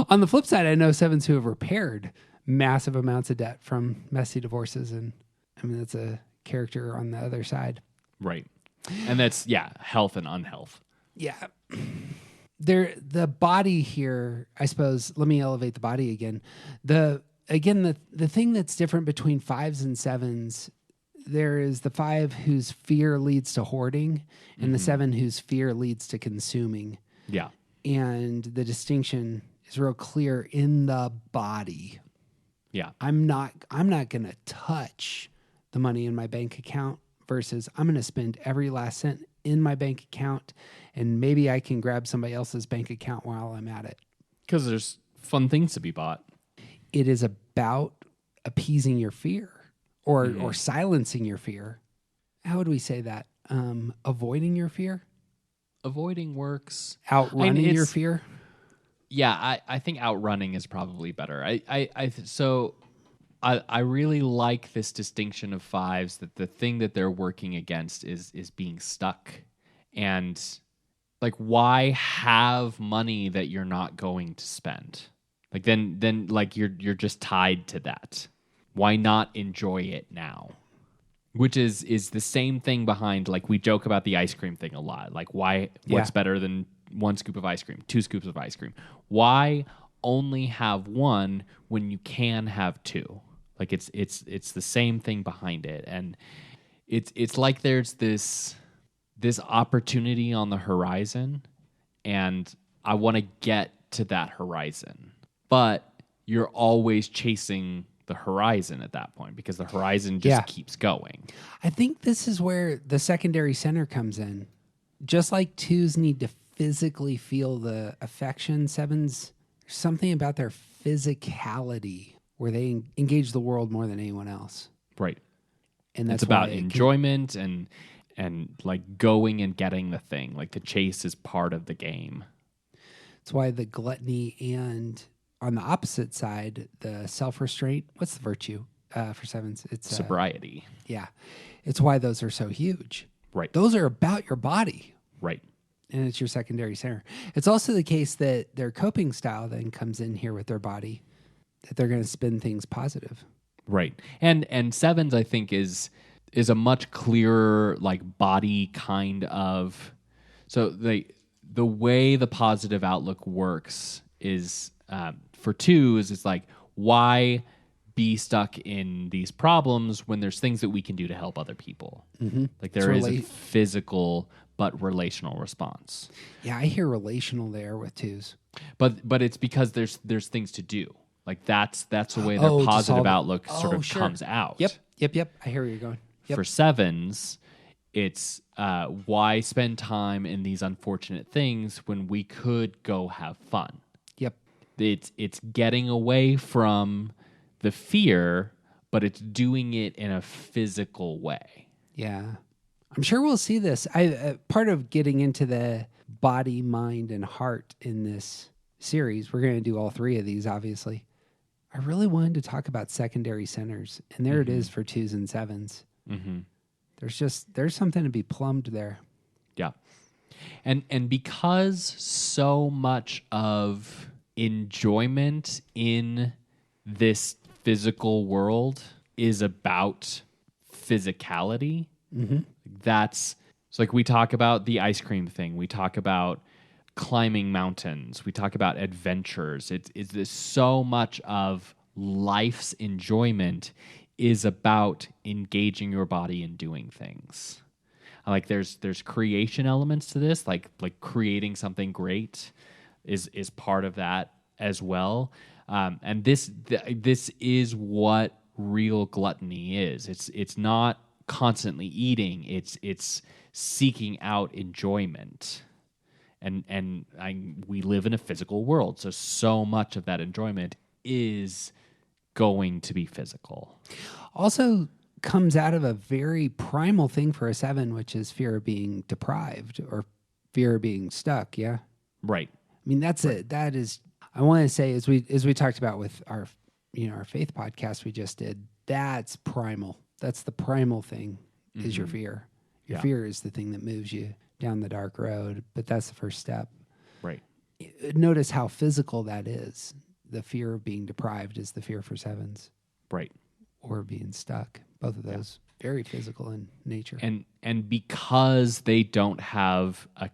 On the flip side, I know 7s who have repaired massive amounts of debt from messy divorces, and I mean that's a character on the other side. Right. And that's health and unhealth. Yeah. The body here, I suppose, let me elevate the body again. The thing that's different between 5s and 7s, there is the 5 whose fear leads to hoarding and the 7 whose fear leads to consuming. Yeah. And the distinction is real clear in the body. Yeah. I'm not going to touch the money in my bank account versus I'm going to spend every last cent in my bank account, and maybe I can grab somebody else's bank account while I'm at it. Because there's fun things to be bought. It is about appeasing your fear or silencing your fear. How would we say that? Avoiding your fear? Avoiding works. Outrunning your fear? Yeah, I think outrunning is probably better. I really like this distinction of fives, that the thing that they're working against is being stuck. And like, why have money that you're not going to spend? Like then like you're just tied to that. Why not enjoy it now? Which is the same thing behind, like, we joke about the ice cream thing a lot. Like, what's better than 1 scoop of ice cream, 2 scoops of ice cream? Why only have one when you can have 2? Like, it's the same thing behind it. And it's like there's this opportunity on the horizon, and I want to get to that horizon. But you're always chasing the horizon at that point, because the horizon just keeps going. I think this is where the secondary center comes in. Just like 2s need to physically feel the affection, 7s, there's something about their physicality where they engage the world more than anyone else. Right. And that's it's about enjoyment and like going and getting the thing. Like, the chase is part of the game. That's why the gluttony, and on the opposite side, the self-restraint. What's the virtue for 7s? It's sobriety. Yeah. It's why those are so huge. Right. Those are about your body. Right. And it's your secondary center. It's also the case that their coping style then comes in here with their body, that they're going to spin things positive. Right. And 7s, I think, is a much clearer, like, body kind of. So the way the positive outlook works is, for 2s, it's like, why be stuck in these problems when there's things that we can do to help other people? Mm-hmm. Like, there is a physical but relational response. Yeah, I hear relational there with 2s. But it's because there's things to do. Like, that's the way their positive outlook sort of comes out. Yep. I hear where you're going. Yep. For 7s, it's why spend time in these unfortunate things when we could go have fun? Yep. It's getting away from the fear, but it's doing it in a physical way. Yeah. I'm sure we'll see this. Part of getting into the body, mind, and heart in this series, we're going to do all 3 of these, obviously. I really wanted to talk about secondary centers, and there it is for 2s and 7s. Mm-hmm. There's something to be plumbed there. Yeah. And because so much of enjoyment in this physical world is about physicality, it's like, we talk about the ice cream thing, we talk about climbing mountains, we talk about adventures. It's this, so much of life's enjoyment is about engaging your body and doing things. Like, there's creation elements to this, like creating something great is part of that as well. And this is what real gluttony is. It's not constantly eating. It's seeking out enjoyment. And we live in a physical world, so much of that enjoyment is going to be physical. Also comes out of a very primal thing for a 7, which is fear of being deprived or fear of being stuck. Yeah. Right. I mean, that's it. That is, I want to say, as we talked about with our faith podcast we just did, that's primal. That's the primal thing, is your fear. Your fear is the thing that moves you down the dark road, but that's the first step. Right. Notice how physical that is. The fear of being deprived is the fear for 7s. Right. Or being stuck. Both of those very physical in nature. And because they don't have a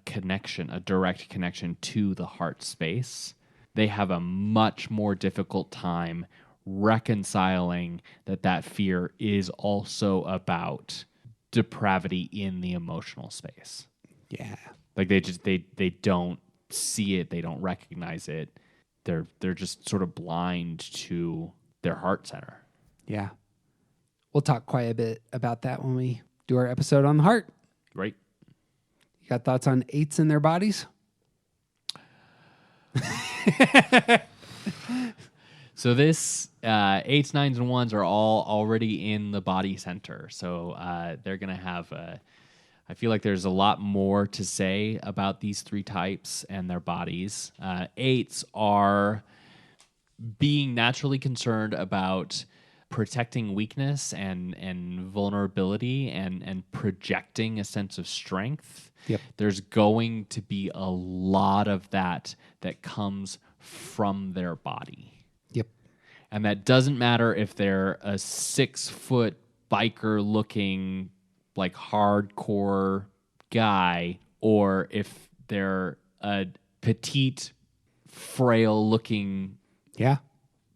direct connection to the heart space, they have a much more difficult time reconciling that fear is also about depravity in the emotional space. Yeah. Like, they don't see it, they don't recognize it. they're just sort of blind to their heart center. Yeah. We'll talk quite a bit about that when we do our episode on the heart. Right. You got thoughts on 8s in their bodies? So this 8s, 9s, and 1s are all already in the body center. So they're going to have I feel like there's a lot more to say about these 3 types and their bodies. 8s are being naturally concerned about protecting weakness and vulnerability and projecting a sense of strength. Yep. There's going to be a lot of that comes from their body. Yep. And that doesn't matter if they're a 6-foot biker looking like hardcore guy or if they're a petite, frail looking. Yeah.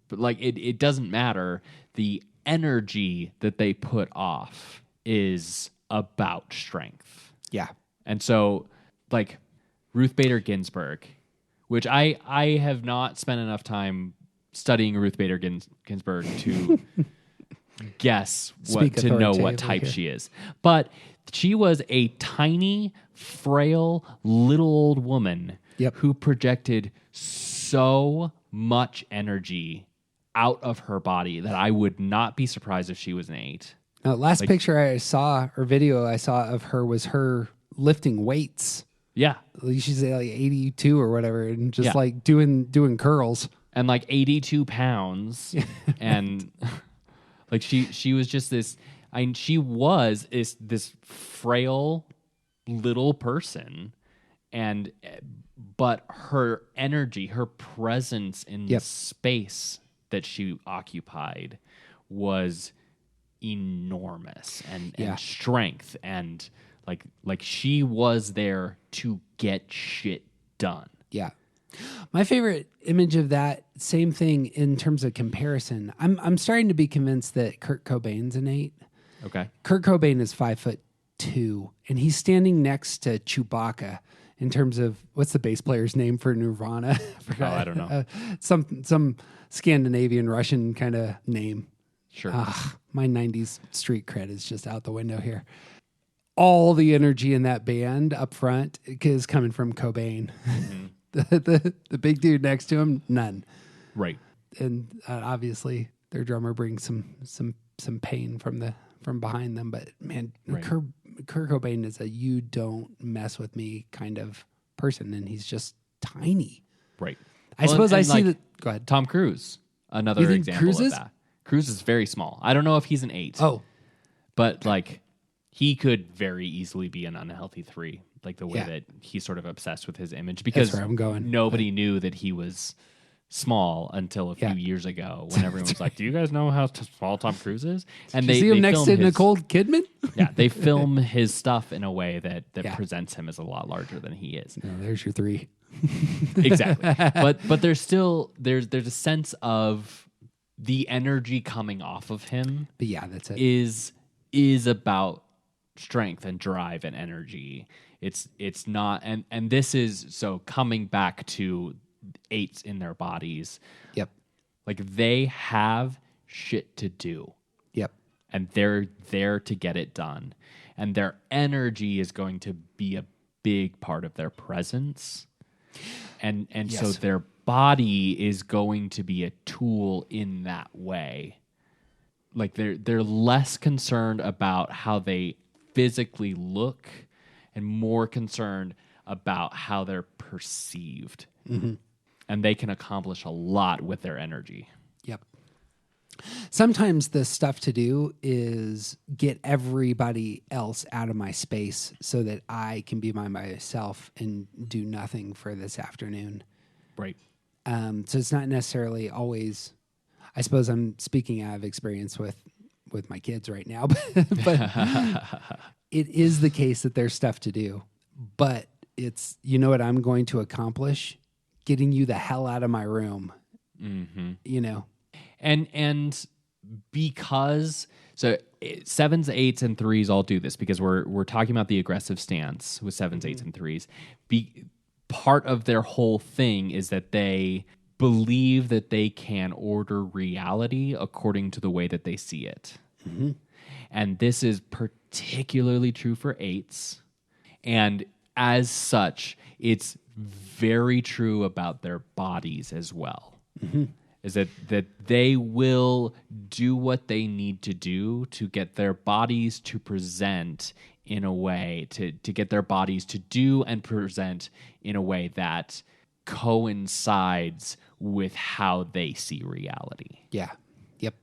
But like it doesn't matter. The energy that they put off is about strength. Yeah. And so, like Ruth Bader Ginsburg, which I have not spent enough time studying Ruth Bader Ginsburg to guess to know what type here. she is. But she was a tiny, frail, little old woman who projected so much energy out of her body that I would not be surprised if she was an 8. Last picture I saw or video I saw of her was her lifting weights. Yeah. She's like 82 or whatever and just like doing curls. And like 82 pounds. And like she was just this, she was this frail little person. But her energy, her presence in the space that she occupied was enormous and strength and like she was there to get shit done. Yeah. My favorite image of that same thing in terms of comparison. I'm starting to be convinced that Kurt Cobain's an 8. Okay. Kurt Cobain is 5'2", and he's standing next to Chewbacca in terms of what's the bass player's name for Nirvana? I don't know. Some Scandinavian Russian kind of name. Sure. My 90s street cred is just out the window here. All the energy in that band up front is coming from Cobain. Mm-hmm. the big dude next to him, none. Right. And obviously their drummer brings some pain from behind them. But man, right. Kurt Cobain is a you don't mess with me kind of person, and he's just tiny. Right. I suppose I see that. Go ahead. Tom Cruise, another example of that. Cruise is very small. I don't know if he's an 8. Oh. But like he could very easily be an unhealthy 3, like the way that he's sort of obsessed with his image, because that's where I'm going. Nobody knew that he was small until a few years ago when everyone was like, do you guys know how small Tom Cruise is? And Did you see him next to Nicole Kidman? Yeah, they film his stuff in a way that presents him as a lot larger than he is. No, there's your 3. Exactly. But there's still there's a sense of the energy coming off of him. But yeah, that's it. Is about strength and drive and energy. It's not and this is so coming back to 8s in their bodies. Yep. Like they have shit to do. Yep. And they're there to get it done. And their energy is going to be a big part of their presence. And so their body is going to be a tool in that way. Like they're less concerned about how they physically look and more concerned about how they're perceived. Mm-hmm. And they can accomplish a lot with their energy. Yep. Sometimes the stuff to do is get everybody else out of my space so that I can be by myself and do nothing for this afternoon. Right. So it's not necessarily always, I suppose I'm speaking out of experience with my kids right now, but it is the case that there's stuff to do, but it's, you know what I'm going to accomplish? Getting you the hell out of my room, you know? And because, so 7s, 8s, and 3s all do this because we're talking about the aggressive stance with 7s, 8s, and 3s. Part of their whole thing is that they believe that they can order reality according to the way that they see it. Mm-hmm. And this is particularly true for 8s. And as such, it's very true about their bodies as well. Mm-hmm. Is that they will do what they need to do to get their bodies to present in a way, to get their bodies to do and present in a way that coincides with how they see reality. Yeah. Yep.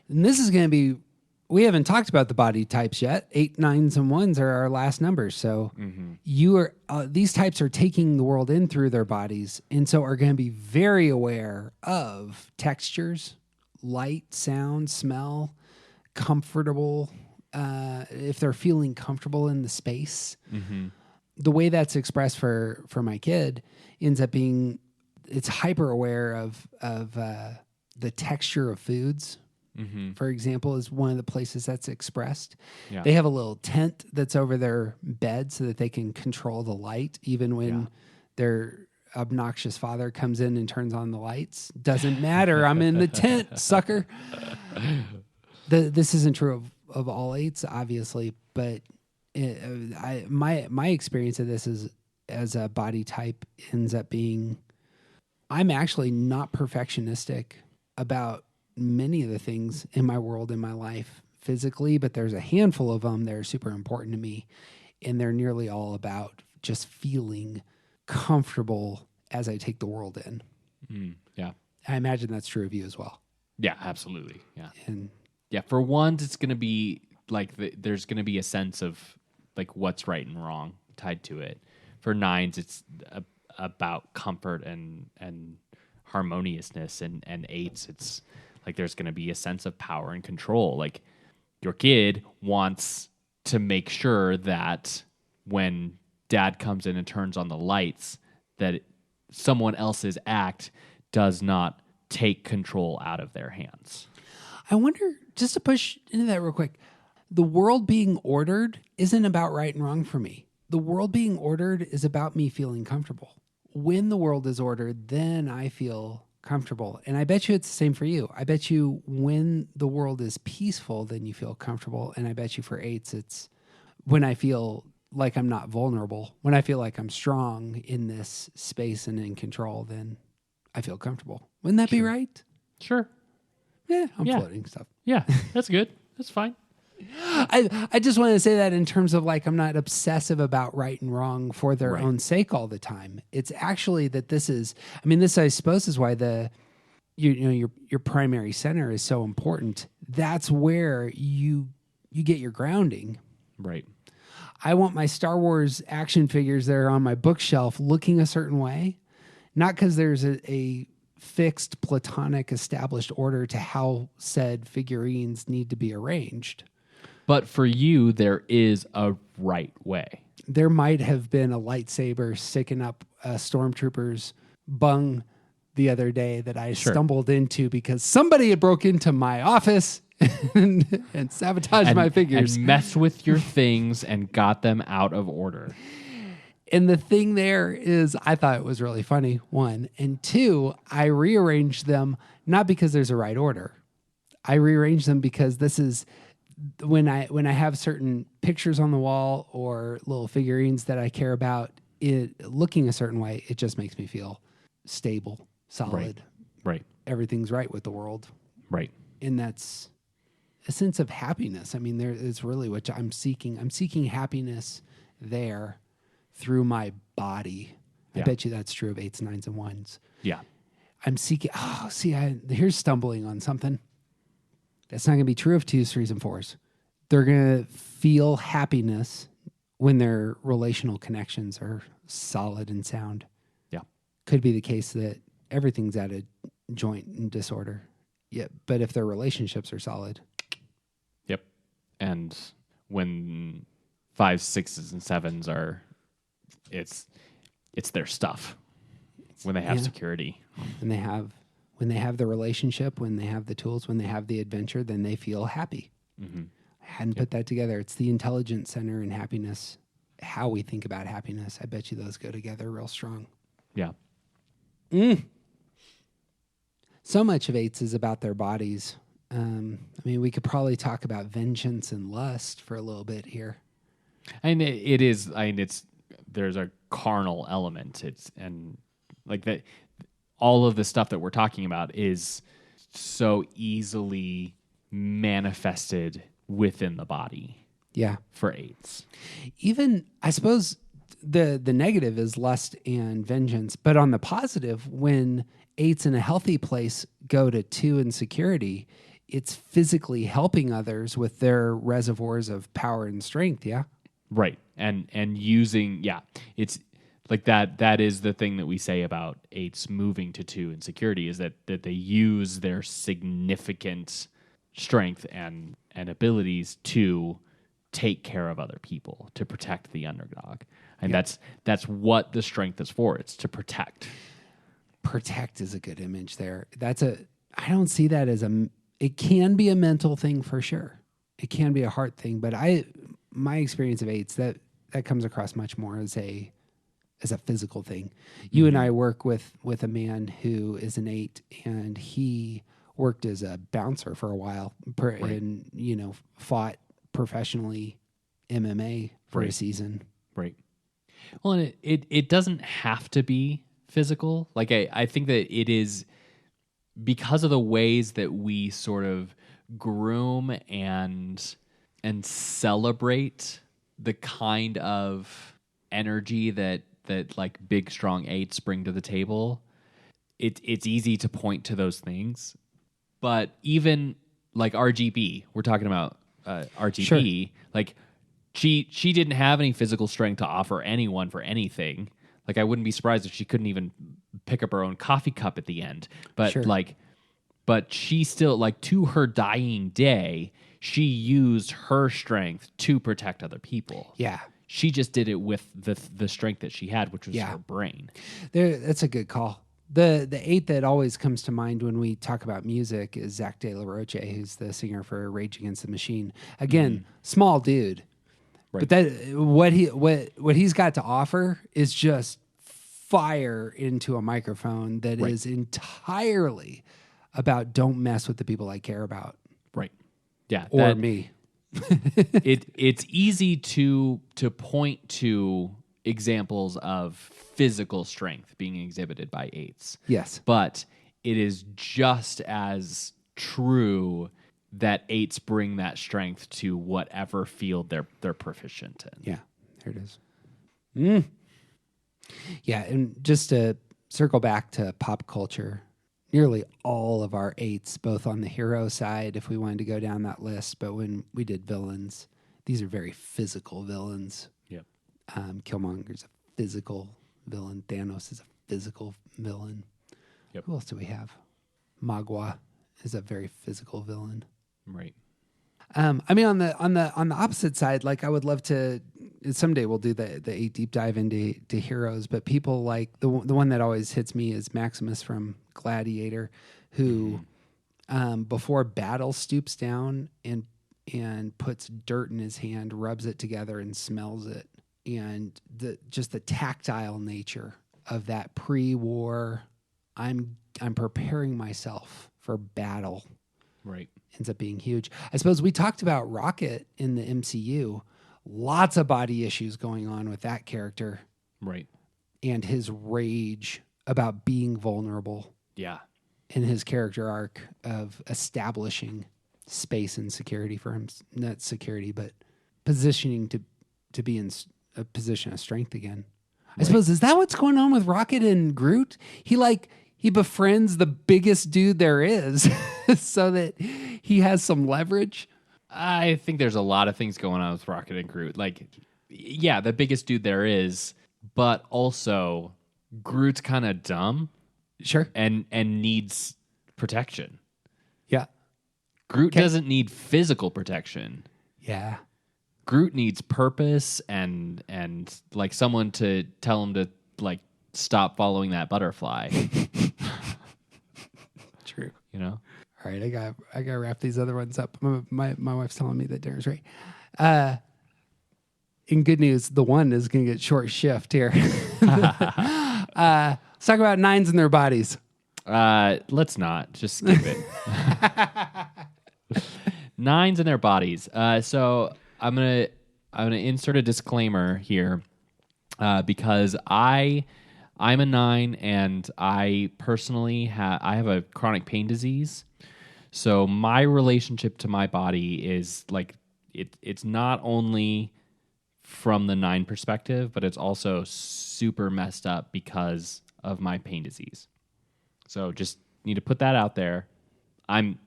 And this is going to be, we haven't talked about the body types yet. 8, 9s, and 1s are our last numbers. So you are, these types are taking the world in through their bodies. And so are going to be very aware of textures, light, sound, smell, comfortable, if they're feeling comfortable in the space. The way that's expressed for my kid ends up being, it's hyper aware of the texture of foods. For example, is one of the places that's expressed. Yeah. They have a little tent that's over their bed so that they can control the light, even when their obnoxious father comes in and turns on the lights. Doesn't matter. I'm in the tent, sucker. This isn't true of all 8s, obviously, but my experience of this is, as a body type, ends up being, I'm actually not perfectionistic about many of the things in my world, in my life physically, but there's a handful of them that are super important to me. And they're nearly all about just feeling comfortable as I take the world in. Yeah. I imagine that's true of you as well. Yeah, absolutely. Yeah. And Yeah, for 1s, it's going to be like there's going to be a sense of like what's right and wrong tied to it. For 9s, it's about comfort and harmoniousness, and 8s, it's like there's going to be a sense of power and control. Like your kid wants to make sure that when dad comes in and turns on the lights, that someone else's act does not take control out of their hands. I wonder, just to push into that real quick, the world being ordered isn't about right and wrong for me. The world being ordered is about me feeling comfortable. When the world is ordered, then I feel comfortable. And I bet you it's the same for you. I bet you when the world is peaceful, then you feel comfortable. And I bet you for 8s, it's when I feel like I'm not vulnerable, when I feel like I'm strong in this space and in control, then I feel comfortable. Wouldn't that be right? Sure. Yeah, I'm Yeah. floating stuff. Yeah, that's good. That's fine. I just wanted to say that in terms of like, I'm not obsessive about right and wrong for their Right. own sake all the time. It's actually that this is, I mean, this I suppose is why your primary center is so important. That's where you get your grounding. Right. I want my Star Wars action figures that are on my bookshelf looking a certain way, not because there's a fixed platonic established order to how said figurines need to be arranged. But for you, there is a right way. There might have been a lightsaber sticking up a stormtrooper's bung the other day that I stumbled into because somebody had broke into my office and sabotaged my figures. And messed with your things and got them out of order. And the thing there is, I thought it was really funny, 1. And 2, I rearranged them, not because there's a right order. I rearranged them because this is, when I have certain pictures on the wall or little figurines that I care about, it looking a certain way, it just makes me feel stable, solid. Right. Everything's right with the world. Right. And that's a sense of happiness. I mean, there is really what I'm seeking. I'm seeking happiness there through my body. Yeah. I bet you that's true of 8s, 9s, and 1s. Yeah. I'm seeking, here's stumbling on something. That's not going to be true of 2s, 3s, and 4s. They're going to feel happiness when their relational connections are solid and sound. Yeah. Could be the case that everything's at a joint and disorder. Yeah, but if their relationships are solid. Yep. And when 5s, 6s, and 7s are, it's their stuff. When they have security. When they have the relationship, when they have the tools, when they have the adventure, then they feel happy. Mm-hmm. I hadn't put that together. It's the intelligence center and happiness, how we think about happiness. I bet you those go together real strong. Yeah. So much of eights is about their bodies. We could probably talk about vengeance and lust for a little bit here. And it is. There's a carnal element. And like that. All of the stuff that we're talking about is so easily manifested within the body. Yeah, for eights. Even I suppose the negative is lust and vengeance, but on the positive, when eights in a healthy place go to 2 in security, it's physically helping others with their reservoirs of power and strength. Yeah. Right. And using, it's like that is the thing that we say about eights moving to 2 in security is that they use their significant strength and abilities to take care of other people, to protect the underdog. And that's what the strength is for. It's to protect. Protect is a good image there. I don't see that as it can be a mental thing for sure. It can be a heart thing, but my experience of eights, that comes across much more as a physical thing. You and I work with a man who is an 8, and he worked as a bouncer for a while and, fought professionally MMA for a season. Right. Well, and it doesn't have to be physical. Like I think that it is because of the ways that we sort of groom and celebrate the kind of energy that like big strong 8s bring to the table. It's easy to point to those things, but even like RGB, we're talking about RGB. Sure. Like she didn't have any physical strength to offer anyone for anything. Like I wouldn't be surprised if she couldn't even pick up her own coffee cup at the end. But sure. but she still, like, to her dying day, she used her strength to protect other people. Yeah. She just did it with the strength that she had, which was her brain. That's a good call. The 8 that always comes to mind when we talk about music is Zach De La Roche, who's the singer for Rage Against the Machine. Again, small dude. Right. But that what he's got to offer is just fire into a microphone that is entirely about don't mess with the people I care about. Right. Yeah. Or me. It's easy to point to examples of physical strength being exhibited by 8s. Yes. But it is just as true that 8s bring that strength to whatever field they're proficient in. Yeah. There it is. Yeah, and just to circle back to pop culture, nearly all of our 8s, both on the hero side, if we wanted to go down that list, but when we did villains, these are very physical villains. Yep. Killmonger's a physical villain. Thanos is a physical villain. Yep. Who else do we have? Magua is a very physical villain. Right. On the opposite side, like I would love to. Someday we'll do the 8 deep dive into heroes, but people like the one that always hits me is Maximus from Gladiator, who before battle stoops down and puts dirt in his hand, rubs it together, and smells it, and the tactile nature of that pre-war. I'm preparing myself for battle. Right. Ends up being huge. I suppose we talked about Rocket in the MCU. Lots of body issues going on with that character. Right. And his rage about being vulnerable. Yeah. In his character arc of establishing space and security for him. Not security, but positioning to be in a position of strength again. Right. I suppose, is that what's going on with Rocket and Groot? He befriends the biggest dude there is so that he has some leverage. I think there's a lot of things going on with Rocket and Groot. Like, yeah, the biggest dude there is, but also Groot's kind of dumb. Sure. And needs protection. Yeah. Groot doesn't need physical protection. Yeah. Groot needs purpose and like someone to tell him to like stop following that butterfly. True. You know? All right, I gotta wrap these other ones up. My wife's telling me that dinner's ready. In good news, the one is gonna get short shift here. Let's talk about 9s and their bodies. Let's not. Just skip it. 9s in their bodies. So I'm gonna insert a disclaimer here because I'm a 9 and I personally have a chronic pain disease. So my relationship to my body is like it's not only from the 9 perspective, but it's also super messed up because of my pain disease. So just need to put that out there. I'm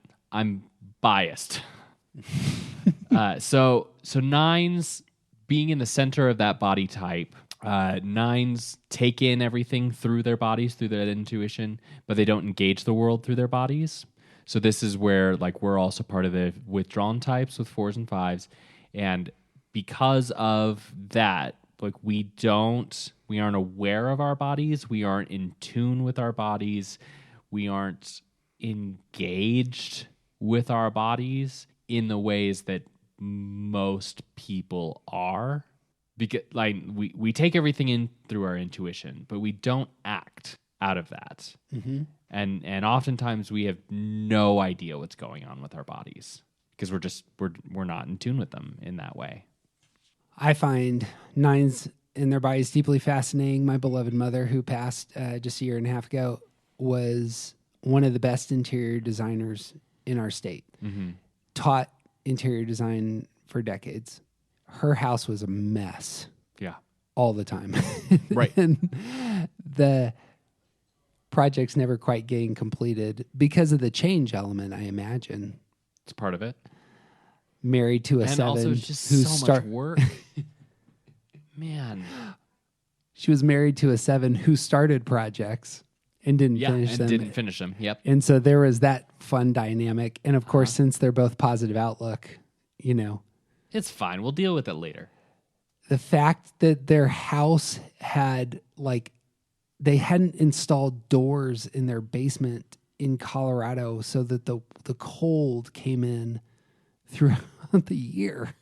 biased. So 9s being in the center of that body type, 9s take in everything through their bodies, through their intuition, but they don't engage the world through their bodies. So this is where like we're also part of the withdrawn types with 4s and 5s. And because of that, like we aren't aware of our bodies. We aren't in tune with our bodies. We aren't engaged with our bodies in the ways that most people are. Because like we take everything in through our intuition, but we don't act out of that. Mm-hmm. And oftentimes we have no idea what's going on with our bodies because we're not in tune with them in that way. I find 9s in their bodies deeply fascinating. My beloved mother, who passed just a year and a half ago, was one of the best interior designers in our state. Mm-hmm. Taught interior design for decades. Her house was a mess. Yeah. All the time. Right. And the project's never quite getting completed because of the change element, I imagine. It's part of it. Married to a and 7 also just so much work. Man. She was married to a 7 who started projects and didn't finish them. Didn't finish them. Yep. And so there was that fun dynamic. And of course, since they're both positive outlook, it's fine. We'll deal with it later. The fact that their house had they hadn't installed doors in their basement in Colorado so that the cold came in throughout the year.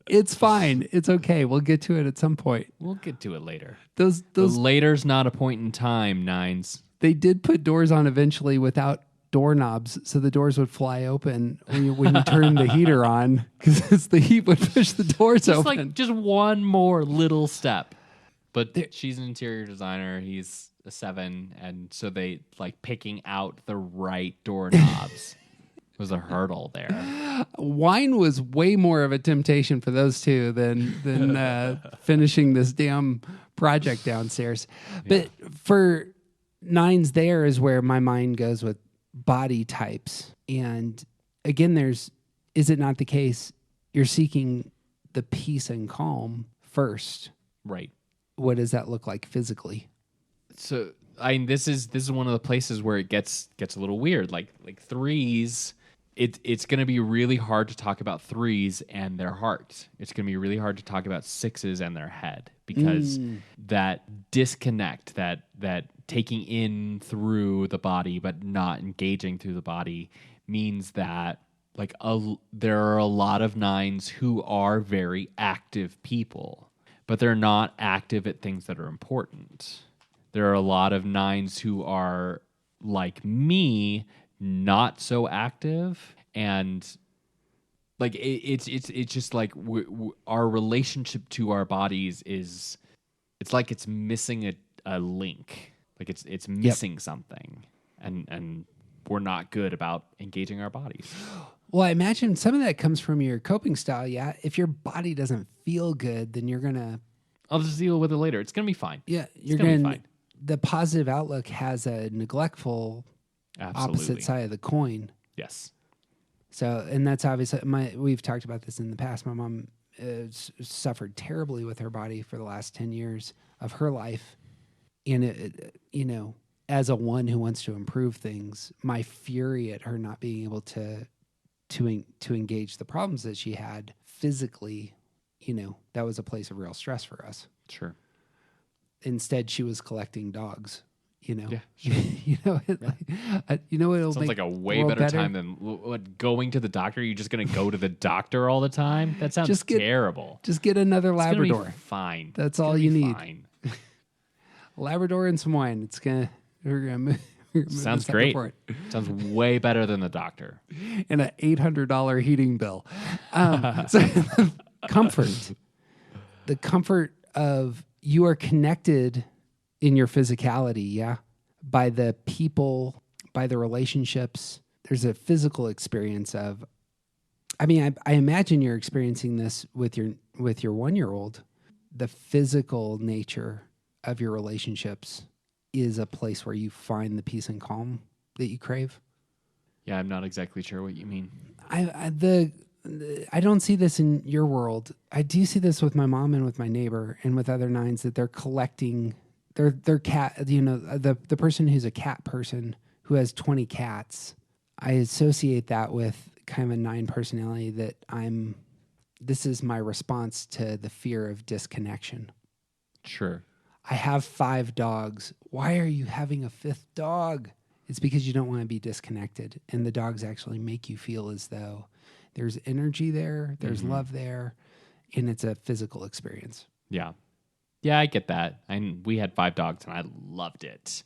It's fine. It's okay. We'll get to it at some point. We'll get to it later. Those later's not a point in time, 9s. They did put doors on eventually without doorknobs, so the doors would fly open when you turn the heater on, because the heat would push the doors open. Just one more little step. But she's an interior designer. He's a 7, and so they picking out the right doorknobs was a hurdle there. Wine was way more of a temptation for those two than finishing this damn project downstairs. But for 9s, there is where my mind goes with body types. And again, is it not the case you're seeking the peace and calm first? Right. What does that look like physically? So this is one of the places where it gets a little weird. Like 3s, it's going to be really hard to talk about 3s and their heart. It's going to be really hard to talk about 6s and their head, because that disconnect, that taking in through the body but not engaging through the body, means that there are a lot of 9s who are very active people, but they're not active at things that are important. There are a lot of 9s who are, like me, not so active, and it's just our relationship to our bodies it's like it's missing a link, like it's missing something, and we're not good about engaging our bodies. Well, I imagine some of that comes from your coping style. Yeah, if your body doesn't feel good, then you're gonna. I'll just deal with it later. It's gonna be fine. Yeah, you're gonna be fine. The positive outlook has a neglectful opposite side of the coin. Yes. So, and that's obviously we've talked about this in the past. My mom suffered terribly with her body for the last 10 years of her life. And as a one who wants to improve things, my fury at her not being able to engage the problems that she had physically, that was a place of real stress for us. Sure. Instead, she was collecting dogs. Yeah, sure. It'll sounds like a way better time than going to the doctor. You're just going to go to the doctor all the time? That sounds terrible. Just get another Labrador. Fine. That's all you need. A Labrador and some wine. It's gonna We're gonna move Sounds the second great. floor. Sounds way better than the doctor. And an $800 heating bill. So comfort. The comfort of you are connected in your physicality, yeah, by the people, by the relationships. There's a physical experience of, I mean, I imagine you're experiencing this with your 1-year-old. The physical nature of your relationships is a place where you find the peace and calm that you crave. Yeah, I'm not exactly sure what you mean. I don't see this in your world. I do see this with my mom and with my neighbor and with other nines, that they're collecting their cat. You know, the person who's a cat person who has 20 cats. I associate that with kind of a 9 personality that this is my response to the fear of disconnection. Sure. I have 5 dogs. Why are you having a 5th dog? It's because you don't want to be disconnected. And the dogs actually make you feel as though there's energy there, there's love there, and it's a physical experience. Yeah. Yeah, I get that. We had 5 dogs, and I loved it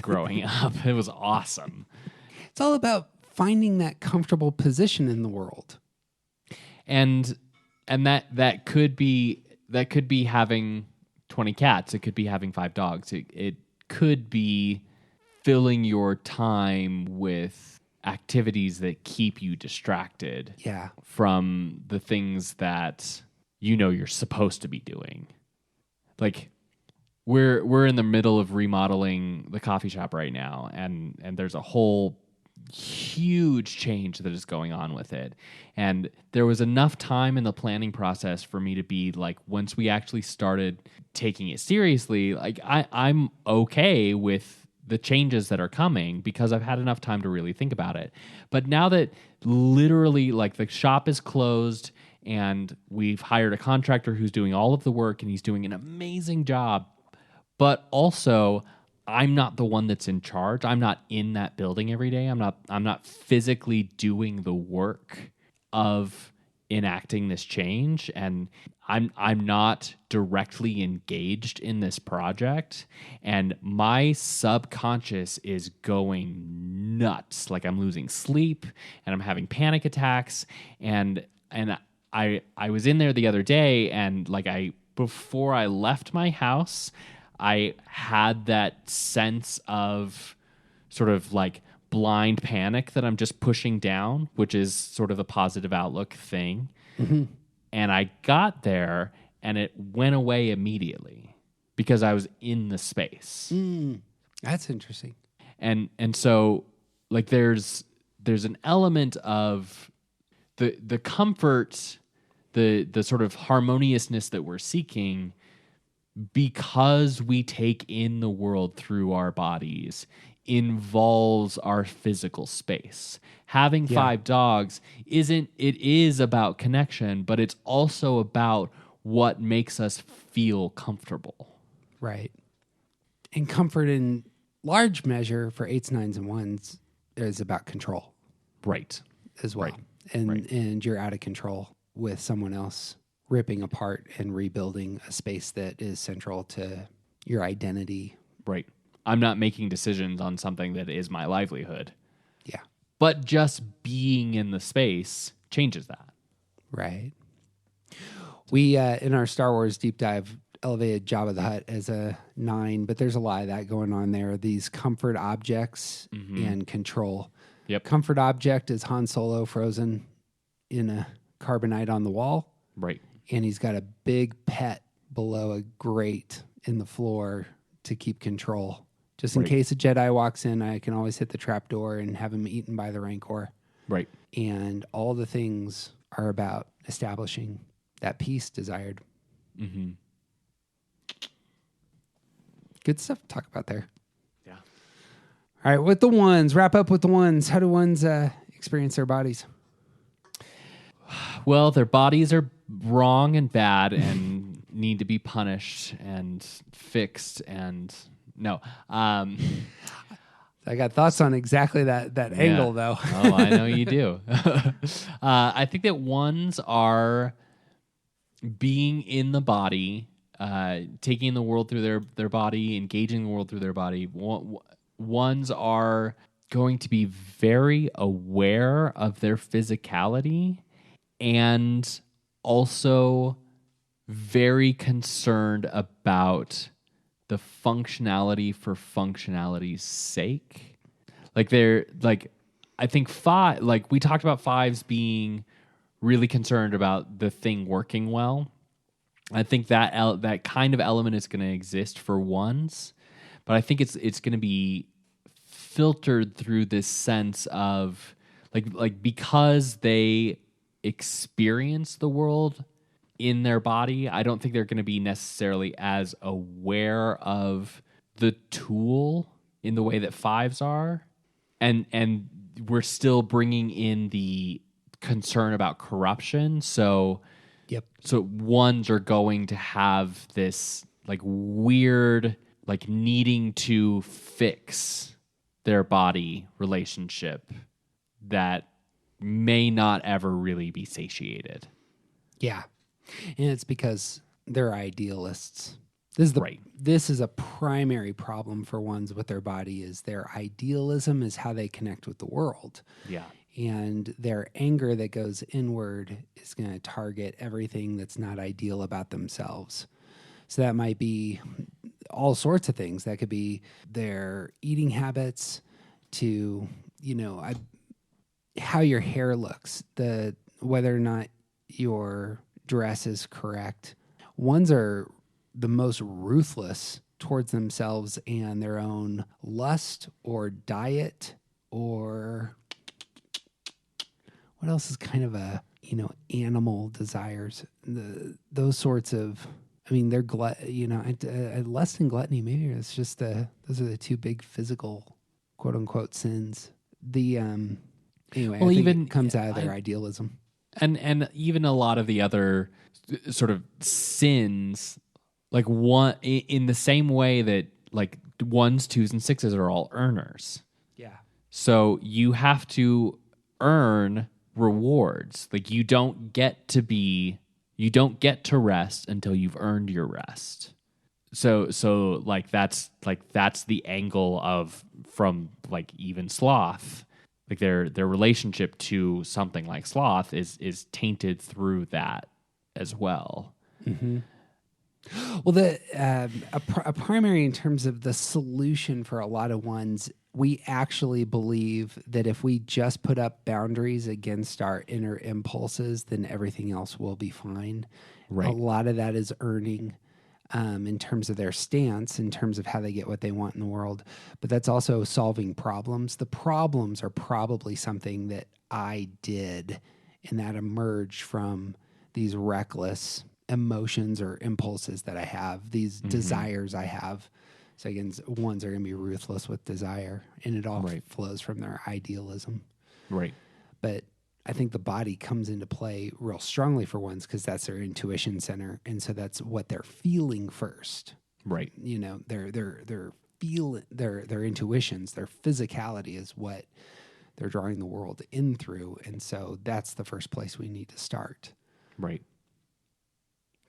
growing up. It was awesome. It's all about finding that comfortable position in the world. And that could be having 20 cats. It could be having 5 dogs. It could be filling your time with activities that keep you distracted from the things that you know you're supposed to be doing. Like we're in the middle of remodeling the coffee shop right now, and there's a whole huge change that is going on with it. And there was enough time in the planning process for me to be like, once we actually started taking it seriously, like I'm okay with the changes that are coming because I've had enough time to really think about it. But now that literally like the shop is closed and we've hired a contractor who's doing all of the work and he's doing an amazing job, but also I'm not the one that's in charge. I'm not in that building every day. I'm not physically doing the work of enacting this change, and I'm not directly engaged in this project, and my subconscious is going nuts. Like I'm losing sleep and I'm having panic attacks, and I was in there the other day, and like before I left my house, I had that sense of sort of like blind panic that I'm just pushing down, which is sort of a positive outlook thing. Mm-hmm. And I got there and it went away immediately because I was in the space. That's interesting. And so like there's an element of the comfort, the sort of harmoniousness that we're seeking because we take in the world through our bodies involves our physical space. Having 5 dogs is about connection, but it's also about what makes us feel comfortable. Right. And comfort in large measure for 8s, 9s, and 1s is about control. Right. As well. Right. And you're out of control with someone else ripping apart and rebuilding a space that is central to your identity. Right. I'm not making decisions on something that is my livelihood. Yeah. But just being in the space changes that. Right. We, in our Star Wars deep dive, elevated Jabba the Hutt as a 9, but there's a lot of that going on there. These comfort objects and control. Yep. Comfort object is Han Solo frozen in a carbonite on the wall. Right. And he's got a big pet below a grate in the floor to keep control. Just in case a Jedi walks in, I can always hit the trap door and have him eaten by the Rancor. Right. And all the things are about establishing that peace desired. Mm-hmm. Good stuff to talk about there. Yeah. All right, with the 1s, wrap up with the 1s. How do 1s experience their bodies? Well, their bodies are wrong and bad and need to be punished and fixed and no. I got thoughts on exactly that angle, though. Oh, I know you do. I think that 1s are being in the body taking the world through their body, engaging the world through their body. Ones are going to be very aware of their physicality and also very concerned about the functionality for functionality's sake. I think we talked about fives being really concerned about the thing working well. I think that kind of element is going to exist for ones, but I think it's going to be filtered through this sense of like because they experience the world in their body, I don't think they're going to be necessarily as aware of the tool in the way that fives are, and we're still bringing in the concern about corruption. So ones are going to have this like weird, like needing to fix their body relationship that may not ever really be satiated. Yeah. And it's because they're idealists. This is a primary problem for ones with their body is their idealism is how they connect with the world. Yeah. And their anger that goes inward is going to target everything that's not ideal about themselves. So that might be all sorts of things. That could be their eating habits to, how your hair looks, whether or not your dress is correct. Ones are the most ruthless towards themselves and their own lust or diet or what else is kind of a, animal desires. Those sorts of, they're lust and gluttony, maybe it's just those are the two big physical quote unquote sins. Anyway, I think it comes out of their idealism. And even a lot of the other sort of sins, like one in the same way that like ones, twos, and sixes are all earners. Yeah. So you have to earn rewards. Like you don't get to rest until you've earned your rest. So that's the angle from even sloth. Like their relationship to something like sloth is tainted through that as well. Mm-hmm. Well, a primary in terms of the solution for a lot of ones, we actually believe that if we just put up boundaries against our inner impulses, then everything else will be fine. Right. A lot of that is earning. In terms of their stance, in terms of how they get what they want in the world. But that's also solving problems. The problems are probably something that I did and that emerged from these reckless emotions or impulses that I have, these desires I have. So again, ones are going to be ruthless with desire, and it all flows from their idealism. Right. But I think the body comes into play real strongly for ones because that's their intuition center, and so that's what they're feeling first. Right. Their feel their intuitions, their physicality is what they're drawing the world in through, and so that's the first place we need to start. Right.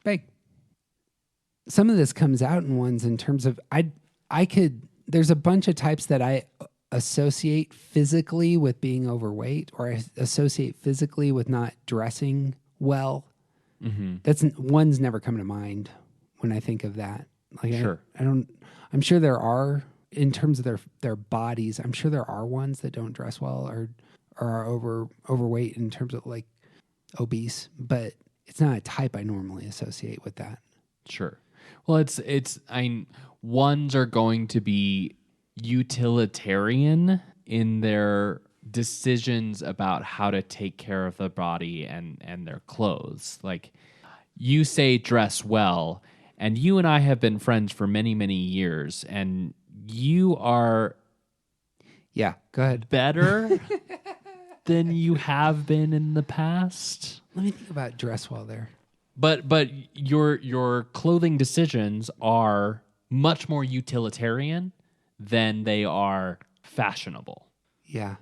But some of this comes out in ones in terms of there's a bunch of types that I associate physically with being overweight, or I associate physically with not dressing well. Mm-hmm. That's one's never come to mind when I think of that. Like sure. I'm sure there are, in terms of their bodies, I'm sure there are ones that don't dress well or are overweight in terms of like obese, but it's not a type I normally associate with that. Sure. Well, ones are going to be utilitarian in their decisions about how to take care of the body and their clothes. Like you say dress well, and you and I have been friends for many, many years, and you are go ahead. better than you have been in the past. Let me think about dress well there. But your clothing decisions are much more utilitarian than they are fashionable. Yeah.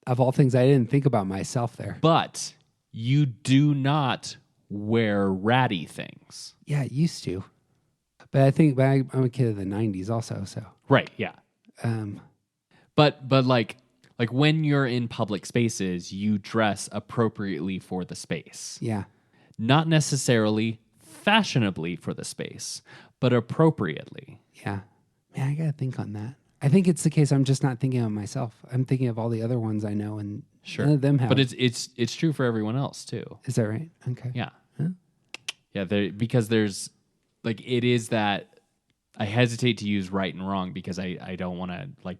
Of all things, I didn't think about myself there. But you do not wear ratty things. Yeah, I used to. But I think I'm a kid of the 90s also, so. Right, yeah. But like when you're in public spaces, you dress appropriately for the space. Yeah. Not necessarily fashionably for the space, but appropriately. Yeah. Man, I got to think on that. I think it's the case I'm just not thinking of myself. I'm thinking of all the other ones I know, and none of them have. But it's true for everyone else too. Is that right? Okay. Yeah. Huh? Yeah, because there's like it is that I hesitate to use right and wrong because I don't want to like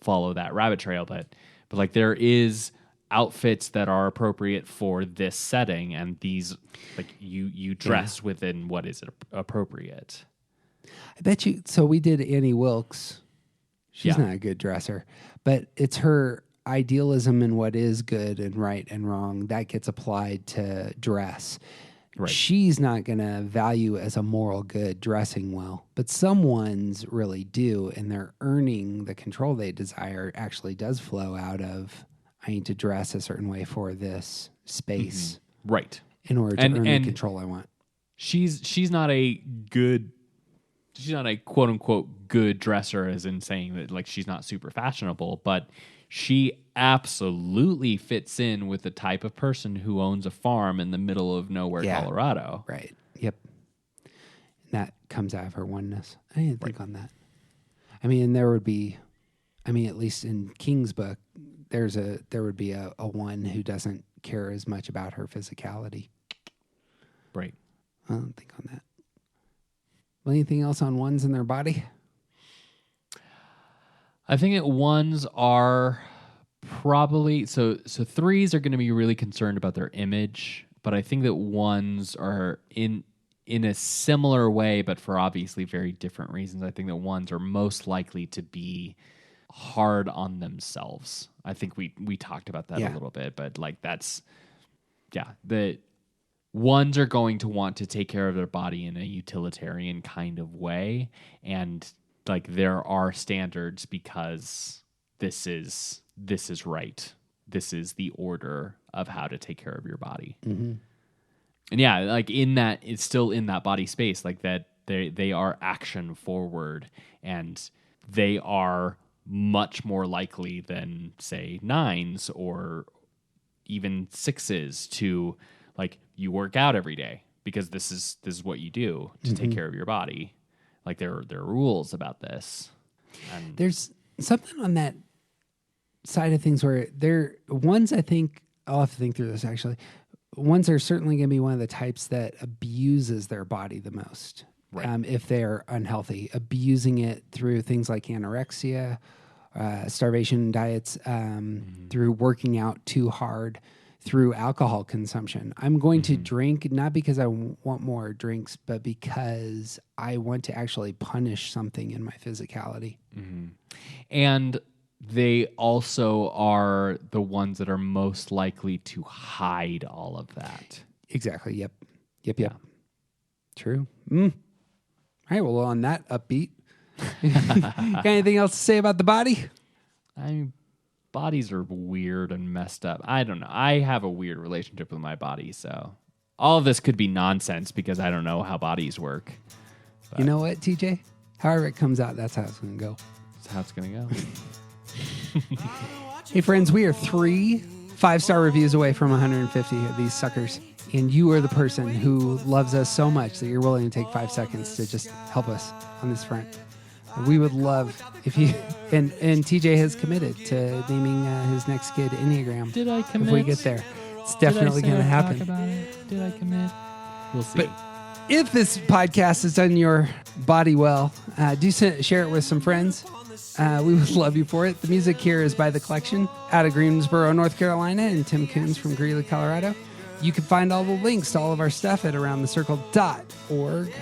follow that rabbit trail, but like there is outfits that are appropriate for this setting, and these like you dress within what is appropriate. I bet you. So we did Annie Wilkes. She's not a good dresser, but it's her idealism in what is good and right and wrong that gets applied to dress. Right. She's not going to value as a moral good dressing well, but some ones really do, and they're earning the control they desire actually does flow out of, I need to dress a certain way for this space. Mm-hmm. Right. In order to earn the control I want. She's not a quote unquote good dresser, as in saying that like she's not super fashionable, but she absolutely fits in with the type of person who owns a farm in the middle of nowhere, Colorado. Right. Yep. And that comes out of her oneness. I didn't think on that. I mean, there would be, at least in King's book, there would be a one who doesn't care as much about her physicality. Right. I don't think on that. Well, anything else on ones in their body? I think that ones are probably so threes are going to be really concerned about their image, but I think that ones are in a similar way, but for obviously very different reasons. I think that ones are most likely to be hard on themselves. I think we talked about that a little bit, but like the ones are going to want to take care of their body in a utilitarian kind of way, and like there are standards because this is right. This is the order of how to take care of your body. Mm-hmm. And yeah, like in that, it's still in that body space, like that they are action forward, and they are much more likely than say nines or even sixes to like you work out every day because this is what you do to take care of your body. Like there are rules about this. And there's something on that side of things where ones, I think I'll have to think through this actually. Ones are certainly going to be one of the types that abuses their body the most. Right. If they're unhealthy, abusing it through things like anorexia, starvation diets, through working out too hard, through alcohol consumption. I'm going to drink, not because I want more drinks, but because I want to actually punish something in my physicality. Mm-hmm. And they also are the ones that are most likely to hide all of that. Exactly. Yep. Yeah. True. All right. Well, on that upbeat, got anything else to say about the body? I mean, bodies are weird and messed up. I don't know. I have a weird relationship with my body, so all of this could be nonsense because I don't know how bodies work. But you know what, TJ? However it comes out, that's how it's going to go. That's how it's going to go. Hey, friends, we are 3 5-star reviews away from 150 of these suckers, and you are the person who loves us so much that you're willing to take 5 seconds to just help us on this front. We would love if you and TJ has committed to naming his next kid Enneagram. Did I commit? If we get there, it's definitely going to happen. Did I commit? We'll see. But if this podcast has done your body well, do share it with some friends. We would love you for it. The music here is by The Collection out of Greensboro, North Carolina, and Tim Coons from Greeley, Colorado. You can find all the links to all of our stuff at aroundthecircle.org.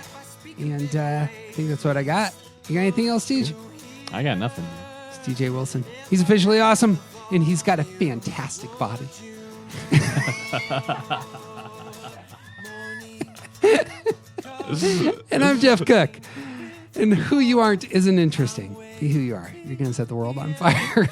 And I think that's what I got. You got anything else, Tej? I got nothing. It's TJ Wilson. He's officially awesome, and he's got a fantastic body. And I'm Jeff Cook. And who you aren't isn't interesting. Be who you are. You're going to set the world on fire.